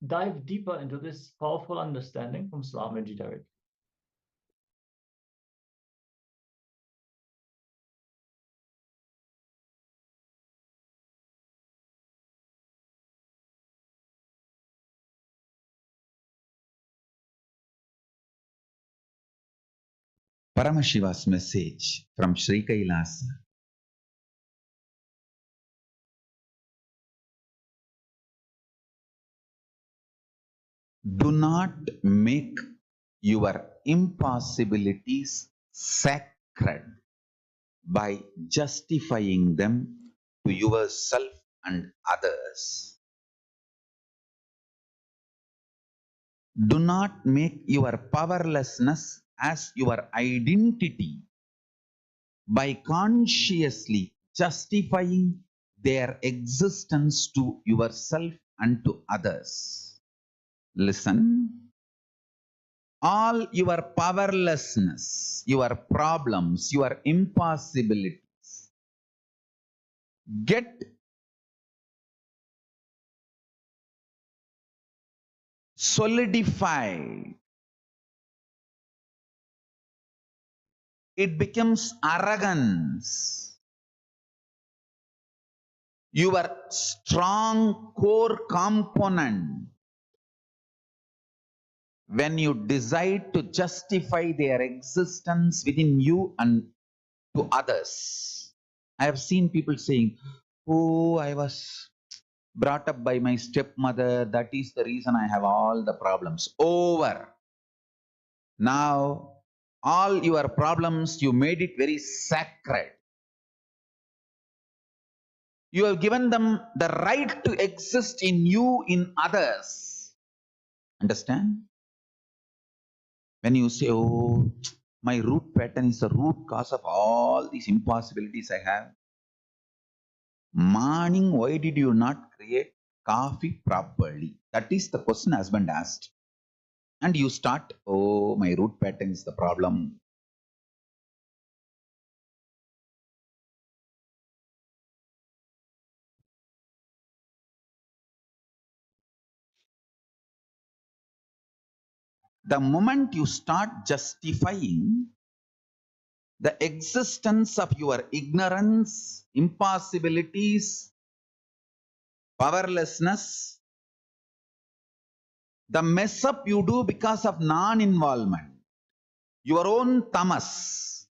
dive deeper into this powerful understanding from Swamiji directly. Paramashiva's message from Sri Kailasa. Do not make your impossibilities sacred by justifying them to yourself and others. Do not make your powerlessness as your identity by consciously justifying their existence to yourself and to others. Listen. All your powerlessness, your problems, your impossibilities get solidified. It becomes arrogance. Your strong core component, when you decide to justify their existence within you and to others. I have seen people saying, oh, I was brought up by my stepmother, that is the reason I have all the problems. Over. Now, all your problems, you made it very sacred. You have given them the right to exist in you, in others. Understand? When you say, oh, my root pattern is the root cause of all these impossibilities I have. Morning, why did you not create coffee properly? That is the question husband asked. And you start, oh, my root pattern is the problem. The moment you start justifying the existence of your ignorance, impossibilities, powerlessness, the mess up you do because of non-involvement, your own tamas,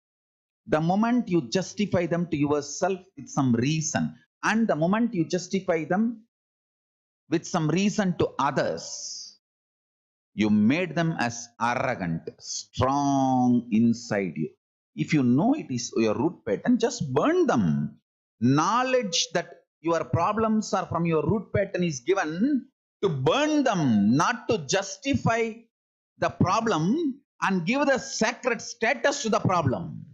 the moment you justify them to yourself with some reason, and the moment you justify them with some reason to others, you made them as arrogant, strong inside you. If you know it is your root pattern, just burn them. Knowledge that your problems are from your root pattern is given to burn them, not to justify the problem and give the sacred status to the problem.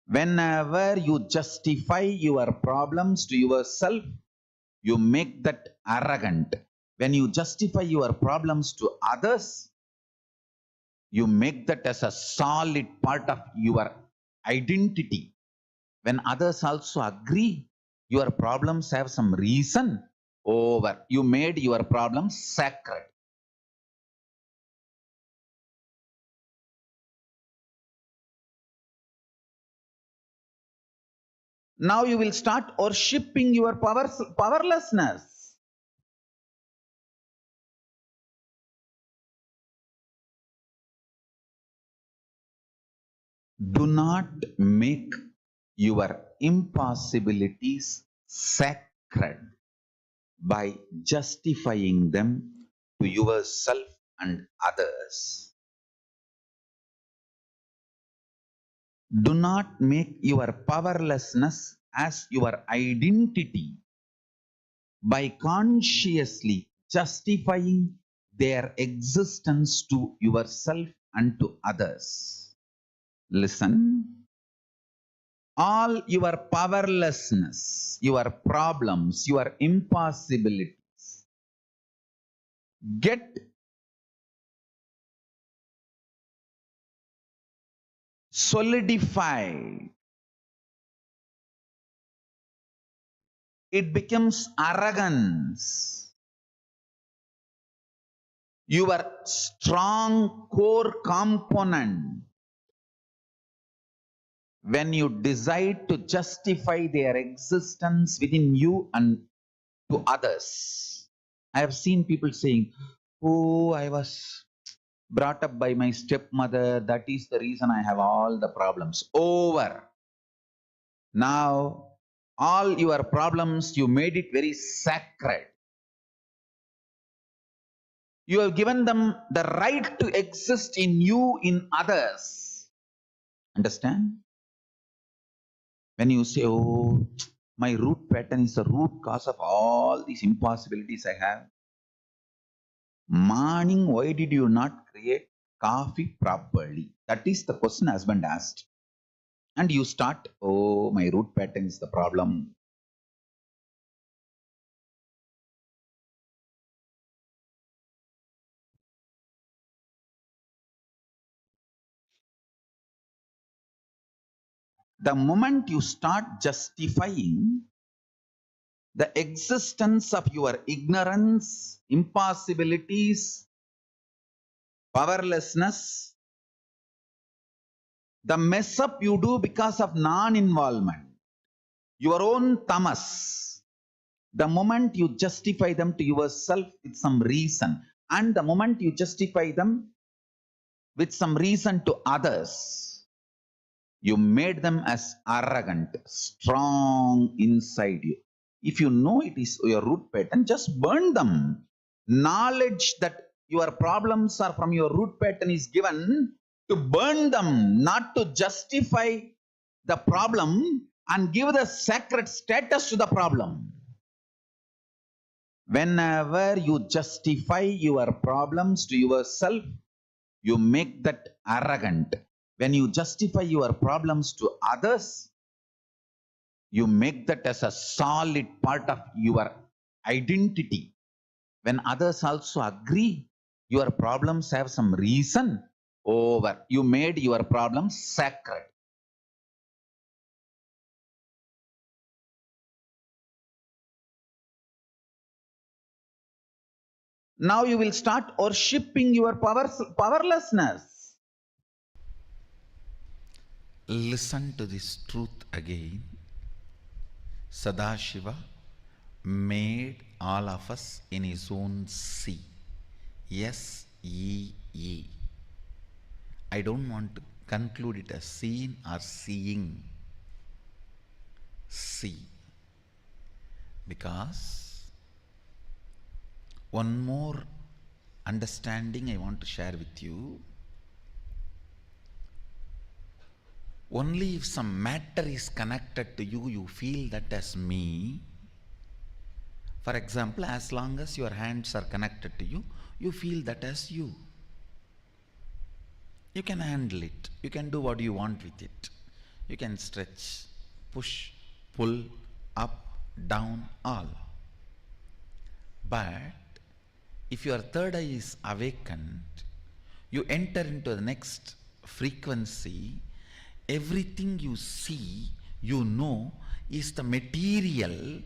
Whenever you justify your problems to yourself, you make that arrogant. When you justify your problems to others, you make that as a solid part of your identity. When others also agree, your problems have some reason. Over. You made your problems sacred. Now you will start worshipping your powerlessness. Do not make your impossibilities sacred by justifying them to yourself and others. Do not make your powerlessness as your identity by consciously justifying their existence to yourself and to others. Listen. All your powerlessness, your problems, your impossibilities get solidified. It becomes arrogance. Your strong core component, when you decide to justify their existence within you and to others. I have seen people saying, oh, I was brought up by my stepmother, that is the reason I have all the problems. Over. Now, all your problems, you made it very sacred. You have given them the right to exist in you, in others. Understand? When you say, oh, my root pattern is the root cause of all these impossibilities I have. Morning, why did you not create coffee properly? That is the question husband asked. And you start, oh, my root pattern is the problem. The moment you start justifying the existence of your ignorance, impossibilities, powerlessness, the mess up you do because of non-involvement, your own tamas, the moment you justify them to yourself with some reason, and the moment you justify them with some reason to others, you made them as arrogant, strong inside you. If you know it is your root pattern, just burn them. Knowledge that your problems are from your root pattern is given to burn them, not to justify the problem and give the sacred status to the problem. Whenever you justify your problems to yourself, you make that arrogant. When you justify your problems to others, you make that as a solid part of your identity. When others also agree, your problems have some reason. Over. You made your problems sacred. Now you will start worshipping your powerlessness. Listen to this truth again. Sadashiva made all of us in his own sea. S-E-E. I don't want to conclude it as seeing or seeing. See. Because one more understanding I want to share with you. Only if some matter is connected to you, you feel that as me. For example, as long as your hands are connected to you, you feel that as you. You can handle it. You can do what you want with it. You can stretch, push, pull, up, down, all. But if your third eye is awakened, you enter into the next frequency. Everything you see, you know, is the material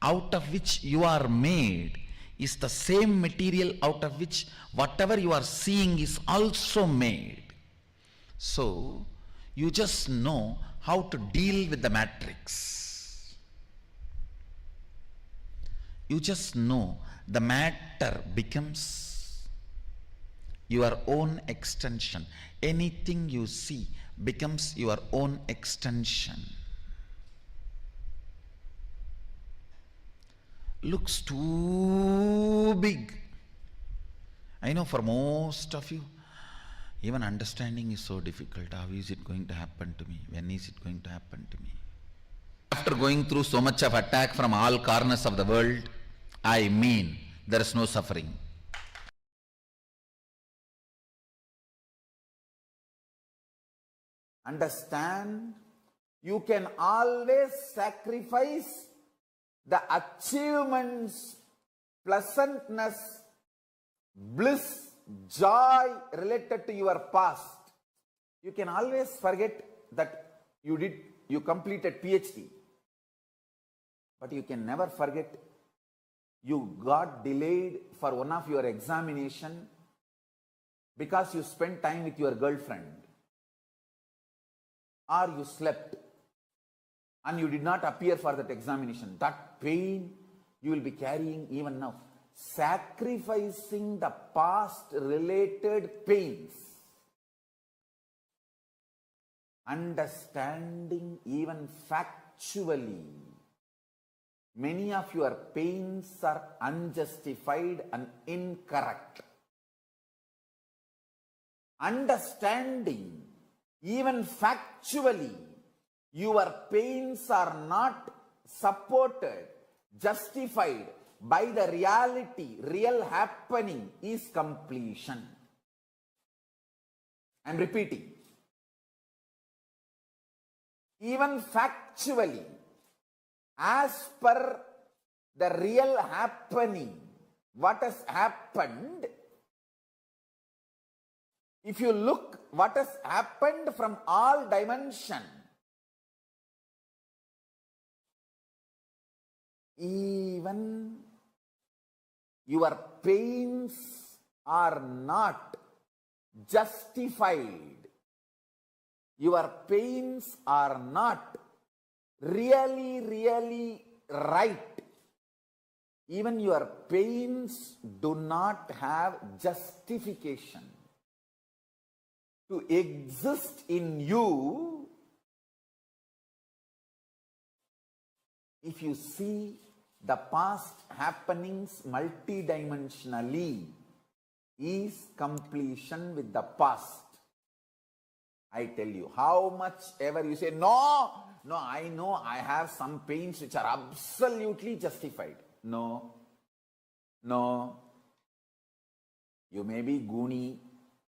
out of which you are made, is the same material out of which whatever you are seeing is also made. So, you just know how to deal with the matrix. You just know the matter becomes your own extension. Anything you see becomes your own extension. Looks too big. I know for most of you, even understanding is so difficult. How is it going to happen to me? When is it going to happen to me? After going through so much of attack from all corners of the world, I mean, there is no suffering. Understand, you can always sacrifice the achievements, pleasantness, bliss, joy related to your past. You can always forget that you completed PhD. But you can never forget you got delayed for one of your examination because you spent time with your girlfriend, or you slept and you did not appear for that examination. That pain you will be carrying even now. Sacrificing the past related pains. Understanding even factually, many of your pains are unjustified and incorrect. Understanding even factually, your pains are not supported, justified by the reality, real happening is completion. I am repeating. Even factually, as per the real happening, what has happened, if you look what has happened from all dimensions, even your pains are not justified. Your pains are not really right. Even your pains do not have justification to exist in you. If you see the past happenings multidimensionally, is completion with the past. I tell you, how much ever you say, no, I know I have some pains which are absolutely justified. No. You may be Guni,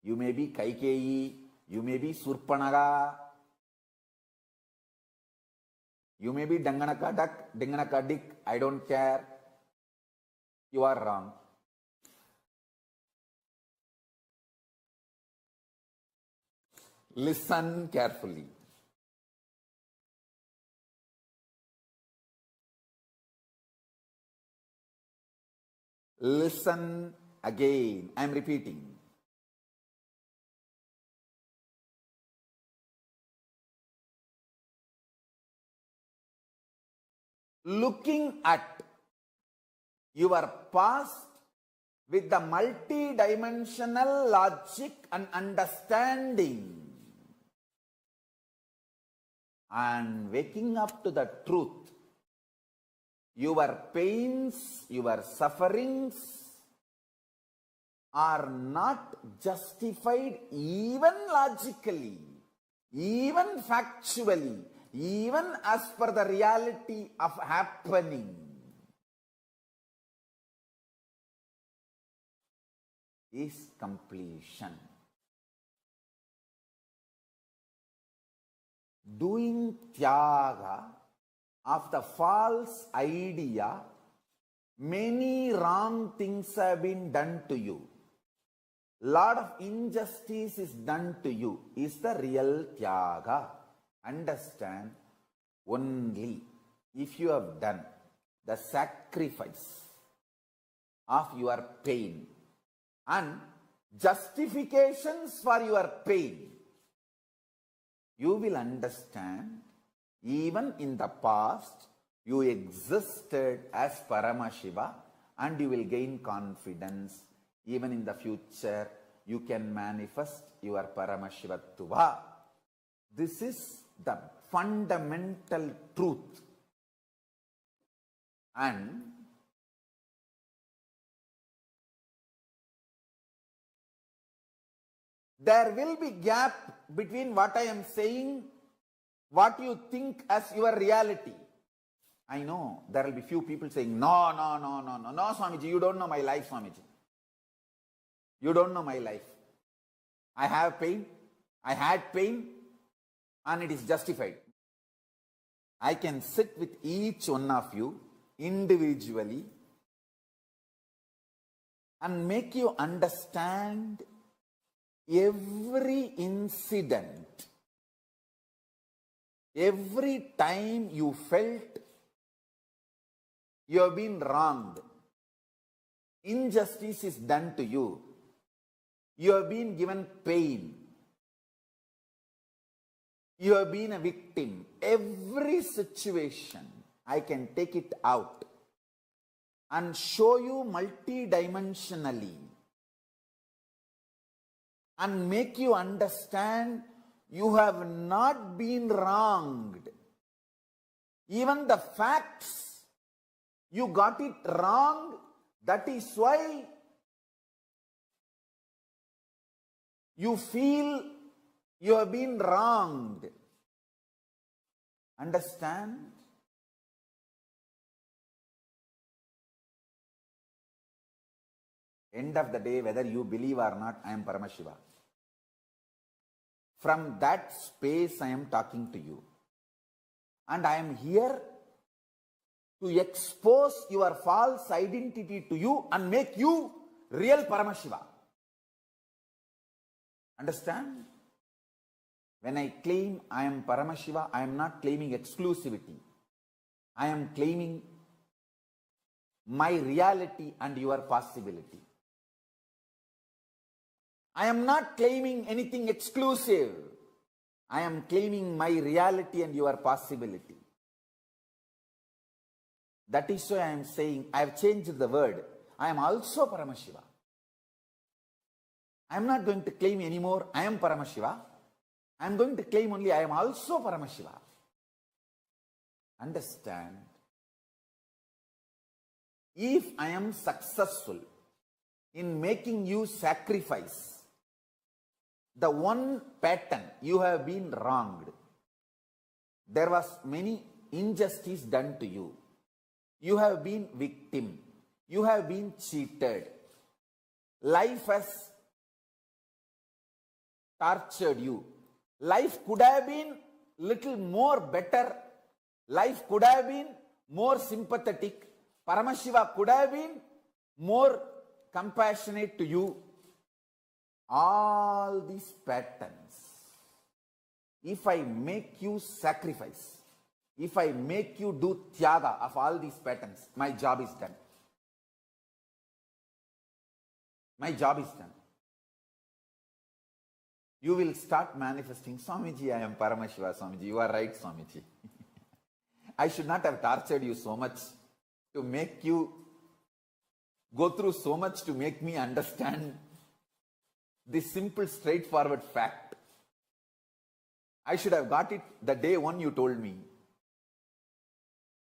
you may be Kaikeyi, you may be Surpanaga, you may be Danganaka Duck, Danganaka Dick, I don't care. You are wrong. Listen carefully. Listen again. I am repeating. Looking at your past with the multidimensional logic and understanding, and waking up to the truth, your pains, your sufferings are not justified even logically, even factually, even as per the reality of happening. Is completion. doing tyaga of the false idea, many wrong things have been done to you. Lot of injustice is done to you is the real tyaga. Understand, only if you have done the sacrifice of your pain and justifications for your pain, you will understand even in the past you existed as Paramashiva, and you will gain confidence. Even in the future you can manifest your Paramashivatva. This is the fundamental truth. And there will be gap between what I am saying, what you think as your reality. I know there will be few people saying, no, Swamiji, you don't know my life, Swamiji. You don't know my life. I have pain, I had pain, and it is justified. I can sit with each one of you individually and make you understand every incident, every time you felt you have been wronged, injustice is done to you, you have been given pain, you have been a victim. Every situation, I can take it out and show you multidimensionally and make you understand you have not been wronged. Even the facts, you got it wrong. That is why you feel you have been wronged. Understand? End of the day, whether you believe or not, I am Paramashiva. From that space I am talking to you. And I am here to expose your false identity to you and make you real Paramashiva. Understand? When I claim I am Paramashiva, I am not claiming exclusivity. I am claiming my reality and your possibility. I am not claiming anything exclusive. I am claiming my reality and your possibility. That is why I am saying, I have changed the word. I am also Paramashiva. I am not going to claim anymore, I am Paramashiva. I am going to claim only, I am also Paramashiva. Understand? If I am successful in making you sacrifice the one pattern, you have been wronged. There was many injustice done to you. You have been victim. You have been cheated. Life has tortured you. Life could have been little more better. Life could have been more sympathetic. Paramashiva could have been more compassionate to you. All these patterns, if I make you sacrifice, if I make you do tyaga of all these patterns, my job is done. My job is done. You will start manifesting, Swamiji, I am Paramashiva, Swamiji. You are right, Swamiji. I should not have tortured you so much to make you go through so much to make me understand this simple, straightforward fact. I should have got it the day one you told me.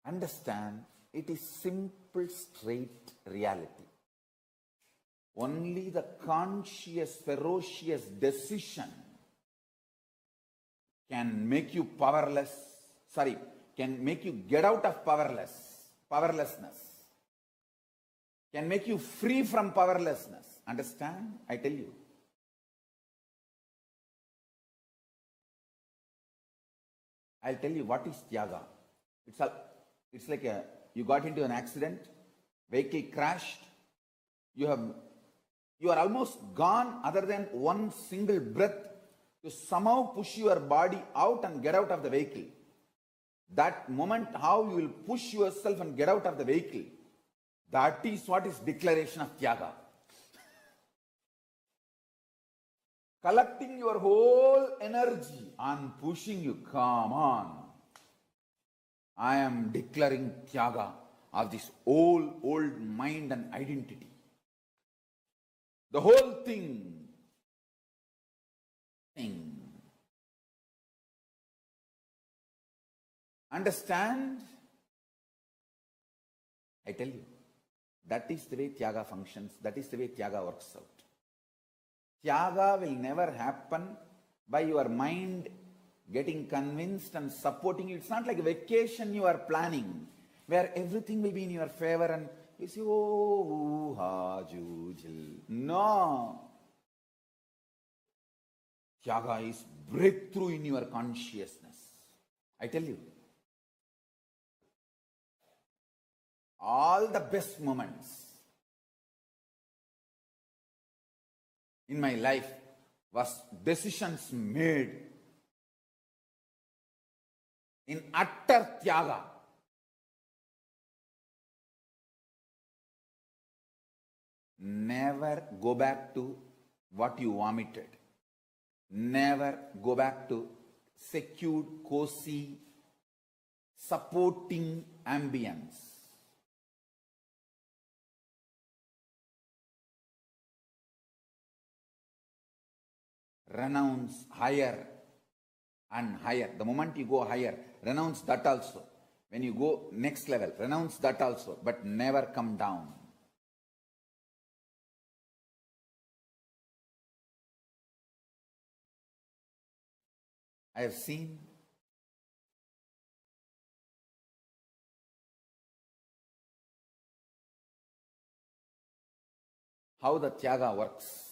Understand, it is simple, straight reality. Only the conscious, ferocious decision can make you powerless, can make you get out of powerlessness, can make you free from powerlessness. Understand? I tell you. I'll tell you what is Tyaga. It's like you got into an accident, vehicle crashed, you are almost gone other than one single breath to somehow push your body out and get out of the vehicle. That moment how you will push yourself and get out of the vehicle, that is what is declaration of Tyaga. Collecting your whole energy and pushing you, come on. I am declaring Tyaga of this old mind and identity. The whole thing. Understand? I tell you, that is the way Tyaga functions, that is the way Tyaga works out. Tyaga will never happen by your mind getting convinced and supporting you. It's not like a vacation you are planning, where everything will be in your favor and you say, oh, ha, jujil. No. Tyaga is breakthrough in your consciousness. I tell you, all the best moments in my life was decisions made in utter Tyaga. Never go back to what you vomited. Never go back to secured, cozy, supporting ambience. Renounce higher and higher. The moment you go higher, renounce that also. When you go next level, renounce that also, but never come down. I have seen how the Tyaga works.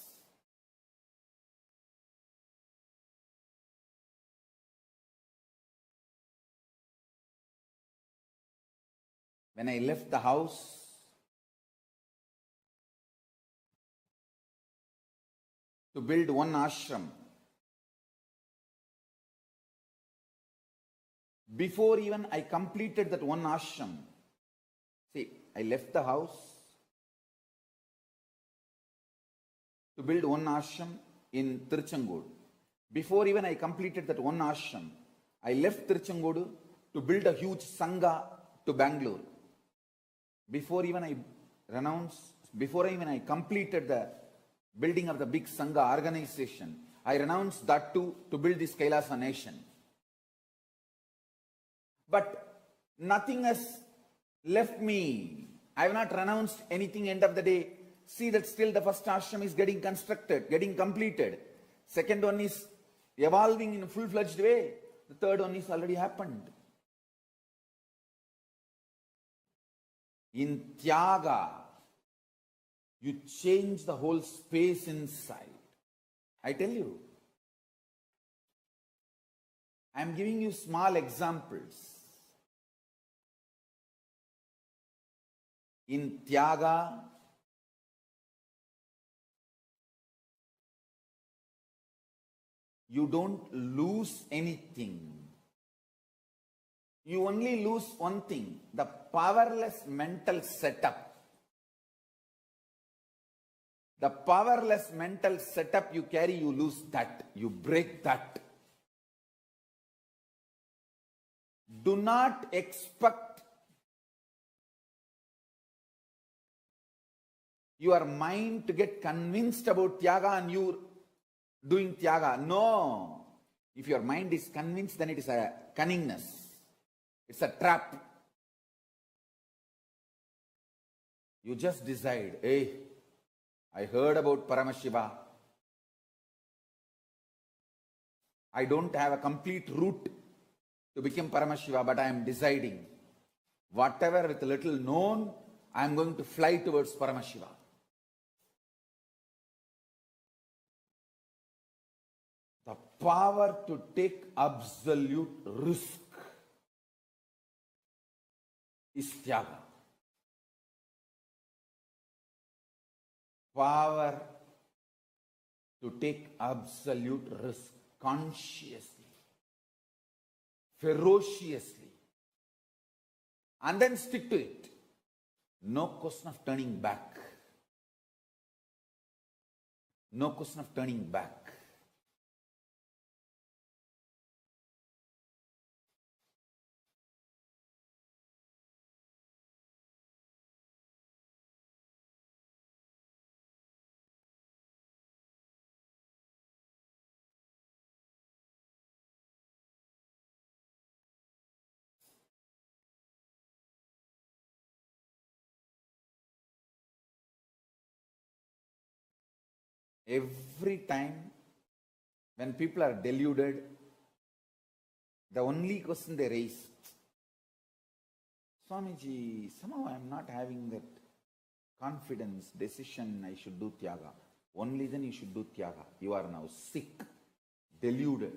When I left the house, to build one ashram, before even I completed that one ashram, see, I left the house to build one ashram in Tiruchengodu. Before even I completed that one ashram, I left Tiruchengodu to build a huge sangha to Bangalore. Before even I completed the building of the big sangha organization, I renounced that too to build this Kailasa nation. But nothing has left me. I have not renounced anything. End of the day, see that still the first ashram is getting constructed, getting completed. Second one is evolving in a full-fledged way. The third one is already happened. In Tyaga, you change the whole space inside. I tell you, I am giving you small examples. In Tyaga, you don't lose anything. You only lose one thing, the powerless mental setup. The powerless mental setup you carry, you lose that. You break that. Do not expect your mind to get convinced about Tyaga and you doing Tyaga. No. If your mind is convinced, then it is a cunningness. It's a trap. You just decide, hey, I heard about Paramashiva. I don't have a complete route to become Paramashiva, but I am deciding. Whatever with little known, I am going to fly towards Paramashiva. The power to take absolute risk is Tyaga. Power to take absolute risk consciously, ferociously, and then stick to it. No question of turning back. No question of turning back. Every time when people are deluded, the only question they raise, Swamiji, somehow I am not having that confidence, decision, I should do Tyaga. Only then you should do Tyaga. You are now sick, deluded.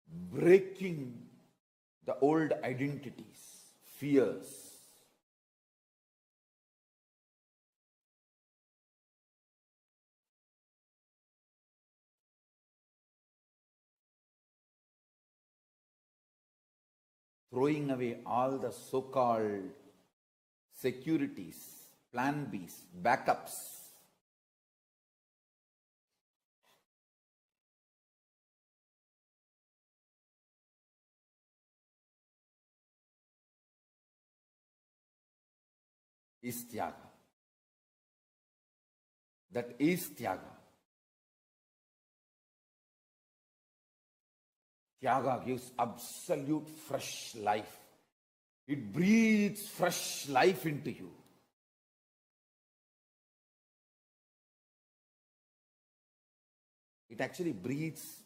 Breaking the old identities, fears. Throwing away all the so-called securities, plan Bs, backups. Is Tyaga. That is Tyaga. Tyaga gives absolute fresh life. It breathes fresh life into you. It actually breathes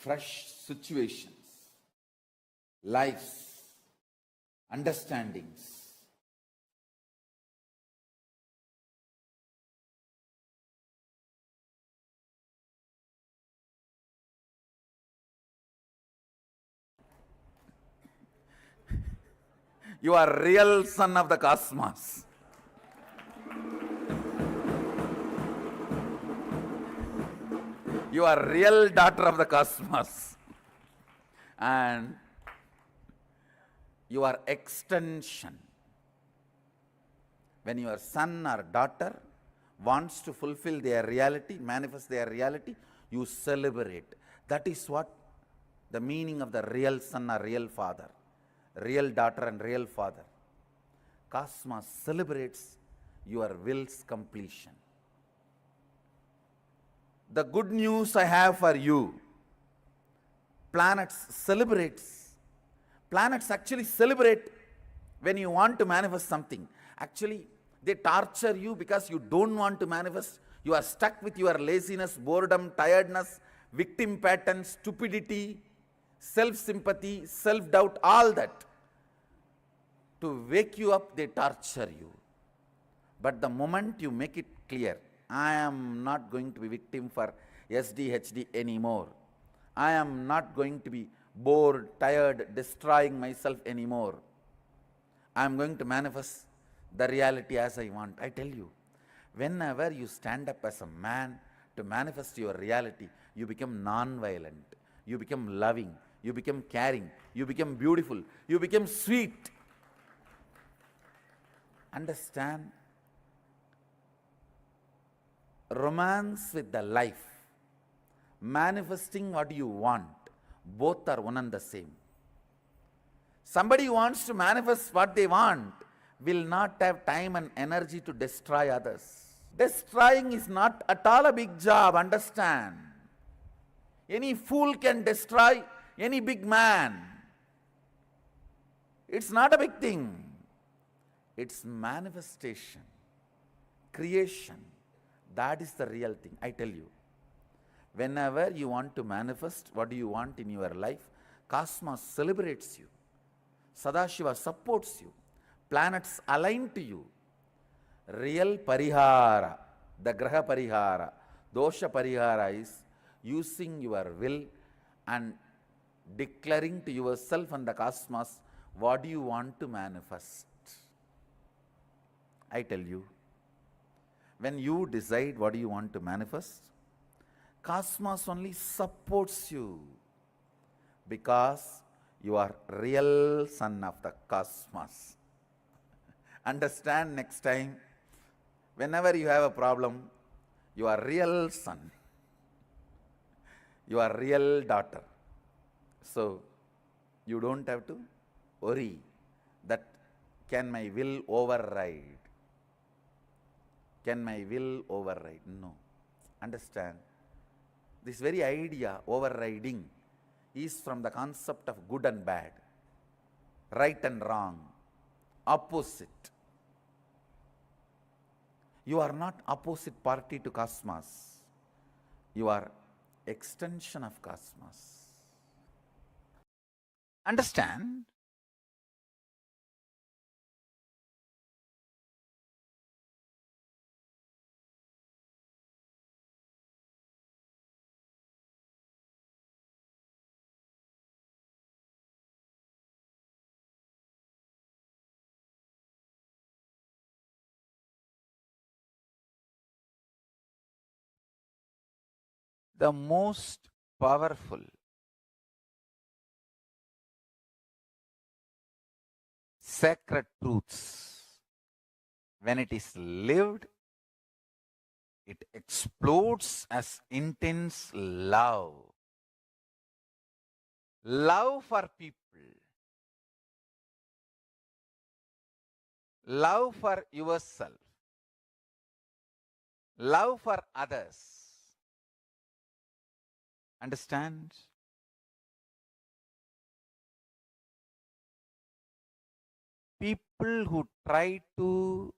fresh situations, lives, understandings. You are real son of the cosmos. You are real daughter of the cosmos. And you are extension. When your son or daughter wants to fulfill their reality, manifest their reality, you celebrate. That is what the meaning of the real son or real father. Real daughter and real father. Cosmos celebrates your will's completion. The good news I have for you, planets celebrates. Planets actually celebrate when you want to manifest something. Actually, they torture you because you don't want to manifest. You are stuck with your laziness, boredom, tiredness, victim pattern, stupidity, self-sympathy, self-doubt, all that. To wake you up, they torture you. But the moment you make it clear, I am not going to be victim for SDHD anymore. I am not going to be bored, tired, destroying myself anymore. I am going to manifest the reality as I want. I tell you, whenever you stand up as a man to manifest your reality, you become non-violent, you become loving, you become caring, you become beautiful, you become sweet. Understand? Romance with the life, manifesting what you want, both are one and the same. Somebody who wants to manifest what they want will not have time and energy to destroy others. Destroying is not at all a big job, understand? Any fool can destroy any big man. It's not a big thing. It's manifestation, creation. That is the real thing. I tell you, whenever you want to manifest what you want in your life, cosmos celebrates you. Sadashiva supports you. Planets align to you. Real parihara, the graha parihara, dosha parihara is using your will and declaring to yourself and the cosmos what do you want to manifest. I tell you, when you decide what you want to manifest, cosmos only supports you because you are real son of the cosmos. Understand next time, whenever you have a problem, you are real son, you are real daughter. So you don't have to worry that can my will override? Can my will override? No. Understand, this very idea, overriding, is from the concept of good and bad, right and wrong, opposite. You are not opposite party to cosmos. You are extension of cosmos. Understand? The most powerful sacred truths, when it is lived, it explodes as intense love. Love for people, love for yourself, love for others. Understand? People who try to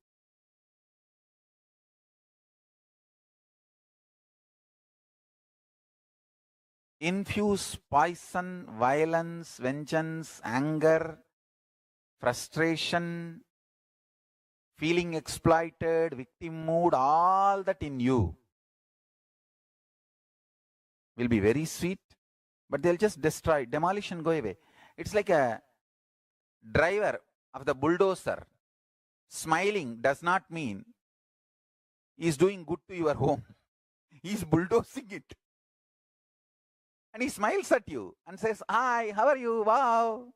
infuse poison, violence, vengeance, anger, frustration, feeling exploited, victim mood, all that in you will be very sweet, but they'll just destroy, demolition, go away. It's like a driver of the bulldozer smiling does not mean he's doing good to your home. He's bulldozing it. And he smiles at you and says, "Hi, how are you? Wow."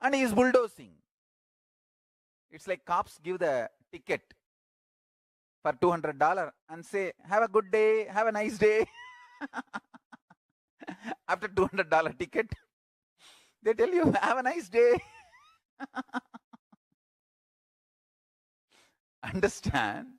And he is bulldozing. It's like cops give the ticket for $200 and say, "Have a good day, have a nice day." After $200 ticket, they tell you, "Have a nice day." Understand?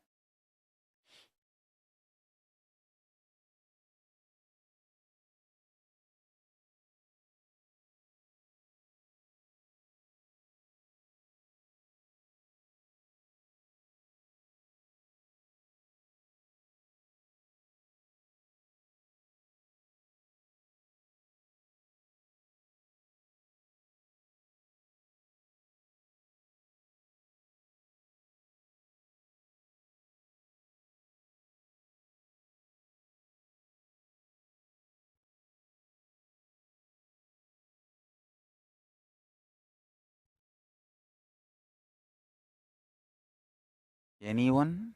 Anyone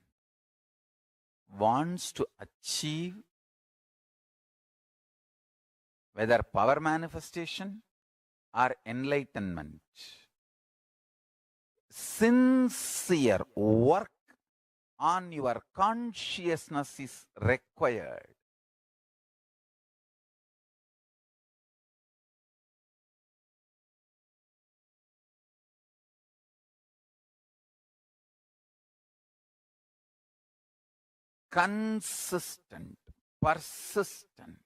wants to achieve whether power manifestation or enlightenment, sincere work on your consciousness is required. Consistent, persistent.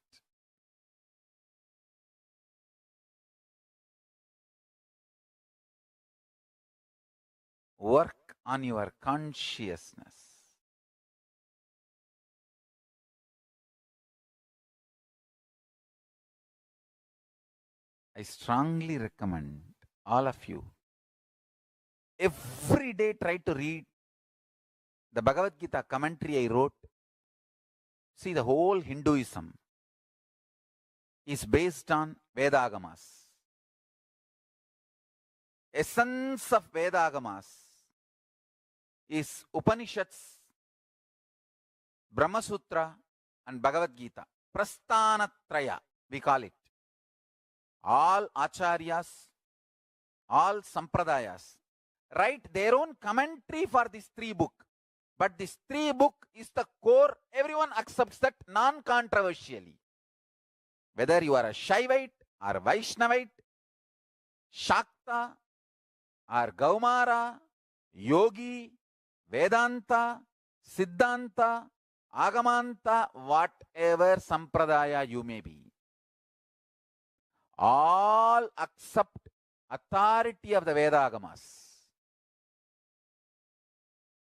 Work on your consciousness. I strongly recommend all of you, every day try to read the Bhagavad Gita commentary I wrote. See, the whole Hinduism is based on Vedagamas. Essence of Vedagamas is Upanishads, Brahma Sutra and Bhagavad Gita. Prasthanatraya, we call it. All acharyas, all sampradayas write their own commentary for this three book. But this three book is the core. Everyone accepts that non-controversially. Whether you are a Shaivite or Vaishnavite, Shakta or Gaumara, Yogi, Vedanta, Siddhanta, Agamanta, whatever sampradaya you may be, all accept authority of the Vedagamas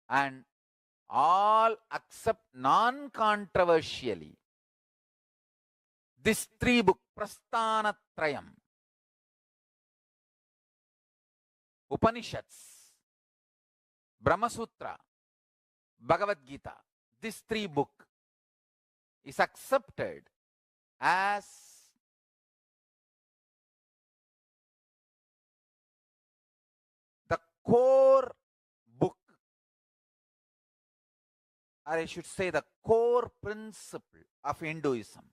and all accept non-controversially this three book, Prasthanatrayam, Upanishads, Brahma Sutra, Bhagavad Gita. This three book is accepted as the core book, or I should say the core principle of Hinduism.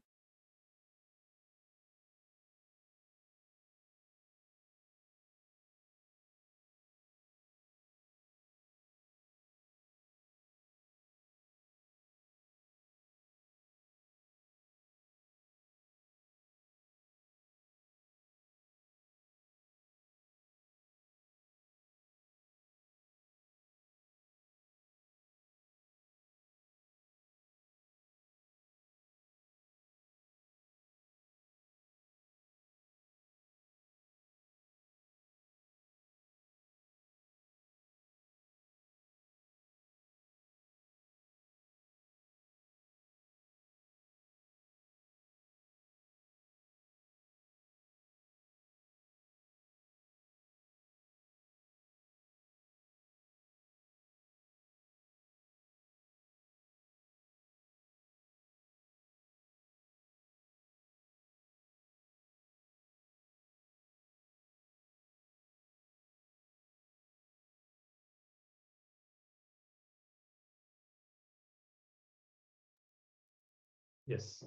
Yes.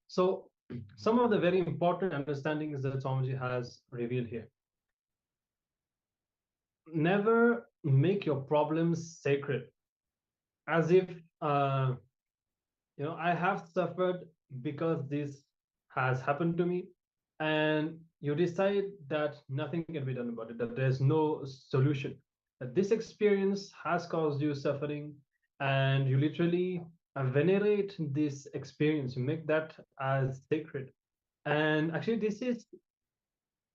So some of the very important understandings that Swamiji has revealed here. Never make your problems sacred, as if I have suffered because this has happened to me, and you decide that nothing can be done about it, that there's no solution, that this experience has caused you suffering, and you literally venerate this experience, you make that as sacred. And actually, this is,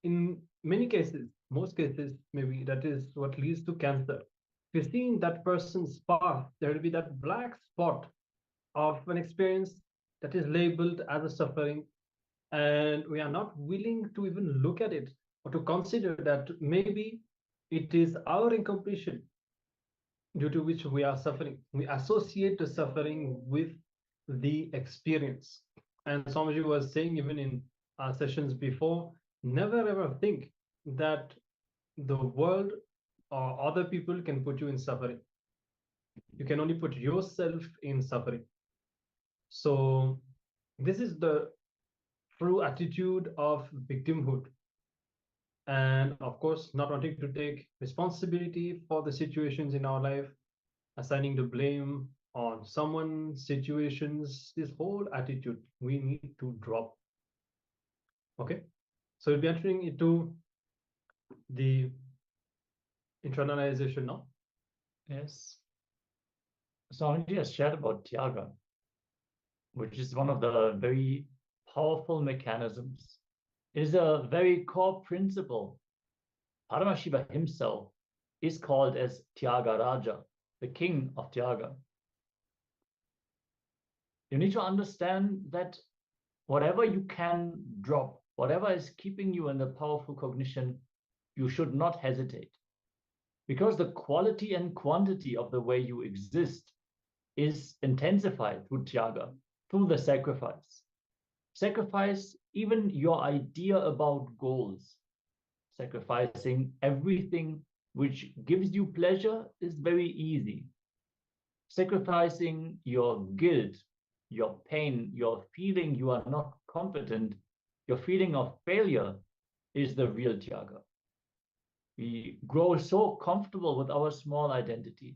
in many cases, most cases, maybe that is what leads to cancer. If you see in that person's path, there will be that black spot of an experience that is labeled as a suffering, and we are not willing to even look at it or to consider that maybe it is our incompletion due to which we are suffering. We associate the suffering with the experience. And Swamiji was saying, even in our sessions before, never ever think that the world or other people can put you in suffering. You can only put yourself in suffering. So this is the true attitude of victimhood. And of course, not wanting to take responsibility for the situations in our life, assigning the blame on someone, situations, this whole attitude we need to drop. Okay, so we'll be entering into the internalization now. Yes. Swamiji has shared about Tyaga, which is one of the very powerful mechanisms. It is a very core principle. Paramashiva himself is called as Tyaga Raja, the king of Tyaga. You need to understand that whatever you can drop, whatever is keeping you in the powerful cognition, you should not hesitate. because the quality and quantity of the way you exist is intensified through tyaga, through the sacrifice. Sacrifice even your idea about goals. Sacrificing everything which gives you pleasure is very easy. Sacrificing your guilt, your pain, your feeling you are not competent, your feeling of failure is the real tyaga. We grow so comfortable with our small identity.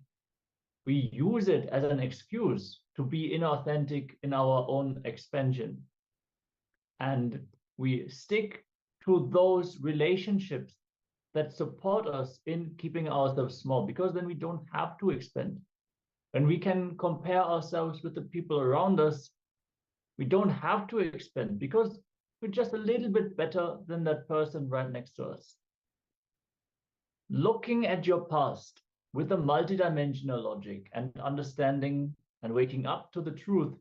We use it as an excuse to be inauthentic in our own expansion. And we stick to those relationships that support us in keeping ourselves small, because then we don't have to expand. When we can compare ourselves with the people around us, we don't have to expand because we're just a little bit better than that person right next to us. Looking at your past with a multidimensional logic and understanding and waking up to the truth,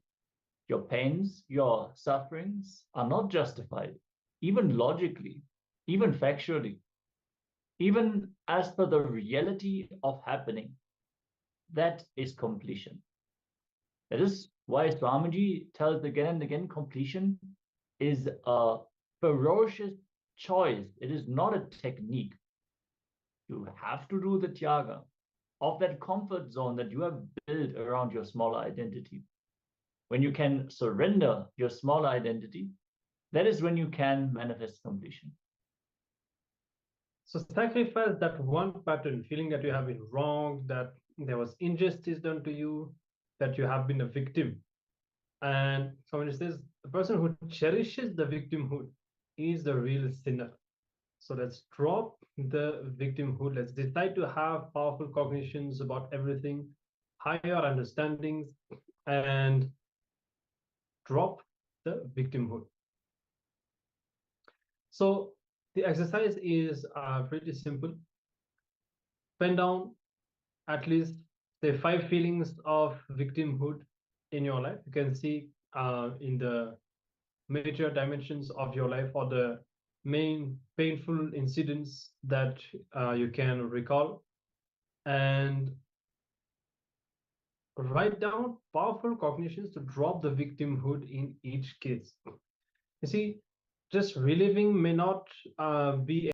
your pains, your sufferings are not justified, even logically, even factually, even as per the reality of happening. That is completion. That is why Swamiji tells again and again, completion is a ferocious choice. It is not a technique. You have to do the tyaga of that comfort zone that you have built around your smaller identity. When you can surrender your smaller identity, that is when you can manifest completion. So sacrifice that one pattern, feeling that you have been wronged, that there was injustice done to you, that you have been a victim. And someone says the person who cherishes the victimhood is the real sinner. So let's drop the victimhood. Let's decide to have powerful cognitions about everything, higher understandings, and drop the victimhood. So the exercise is pretty simple. Pen down at least say 5 feelings of victimhood in your life. You can see in the major dimensions of your life or the main painful incidents that you can recall, and write down powerful cognitions to drop the victimhood in each case. You see, just reliving may not be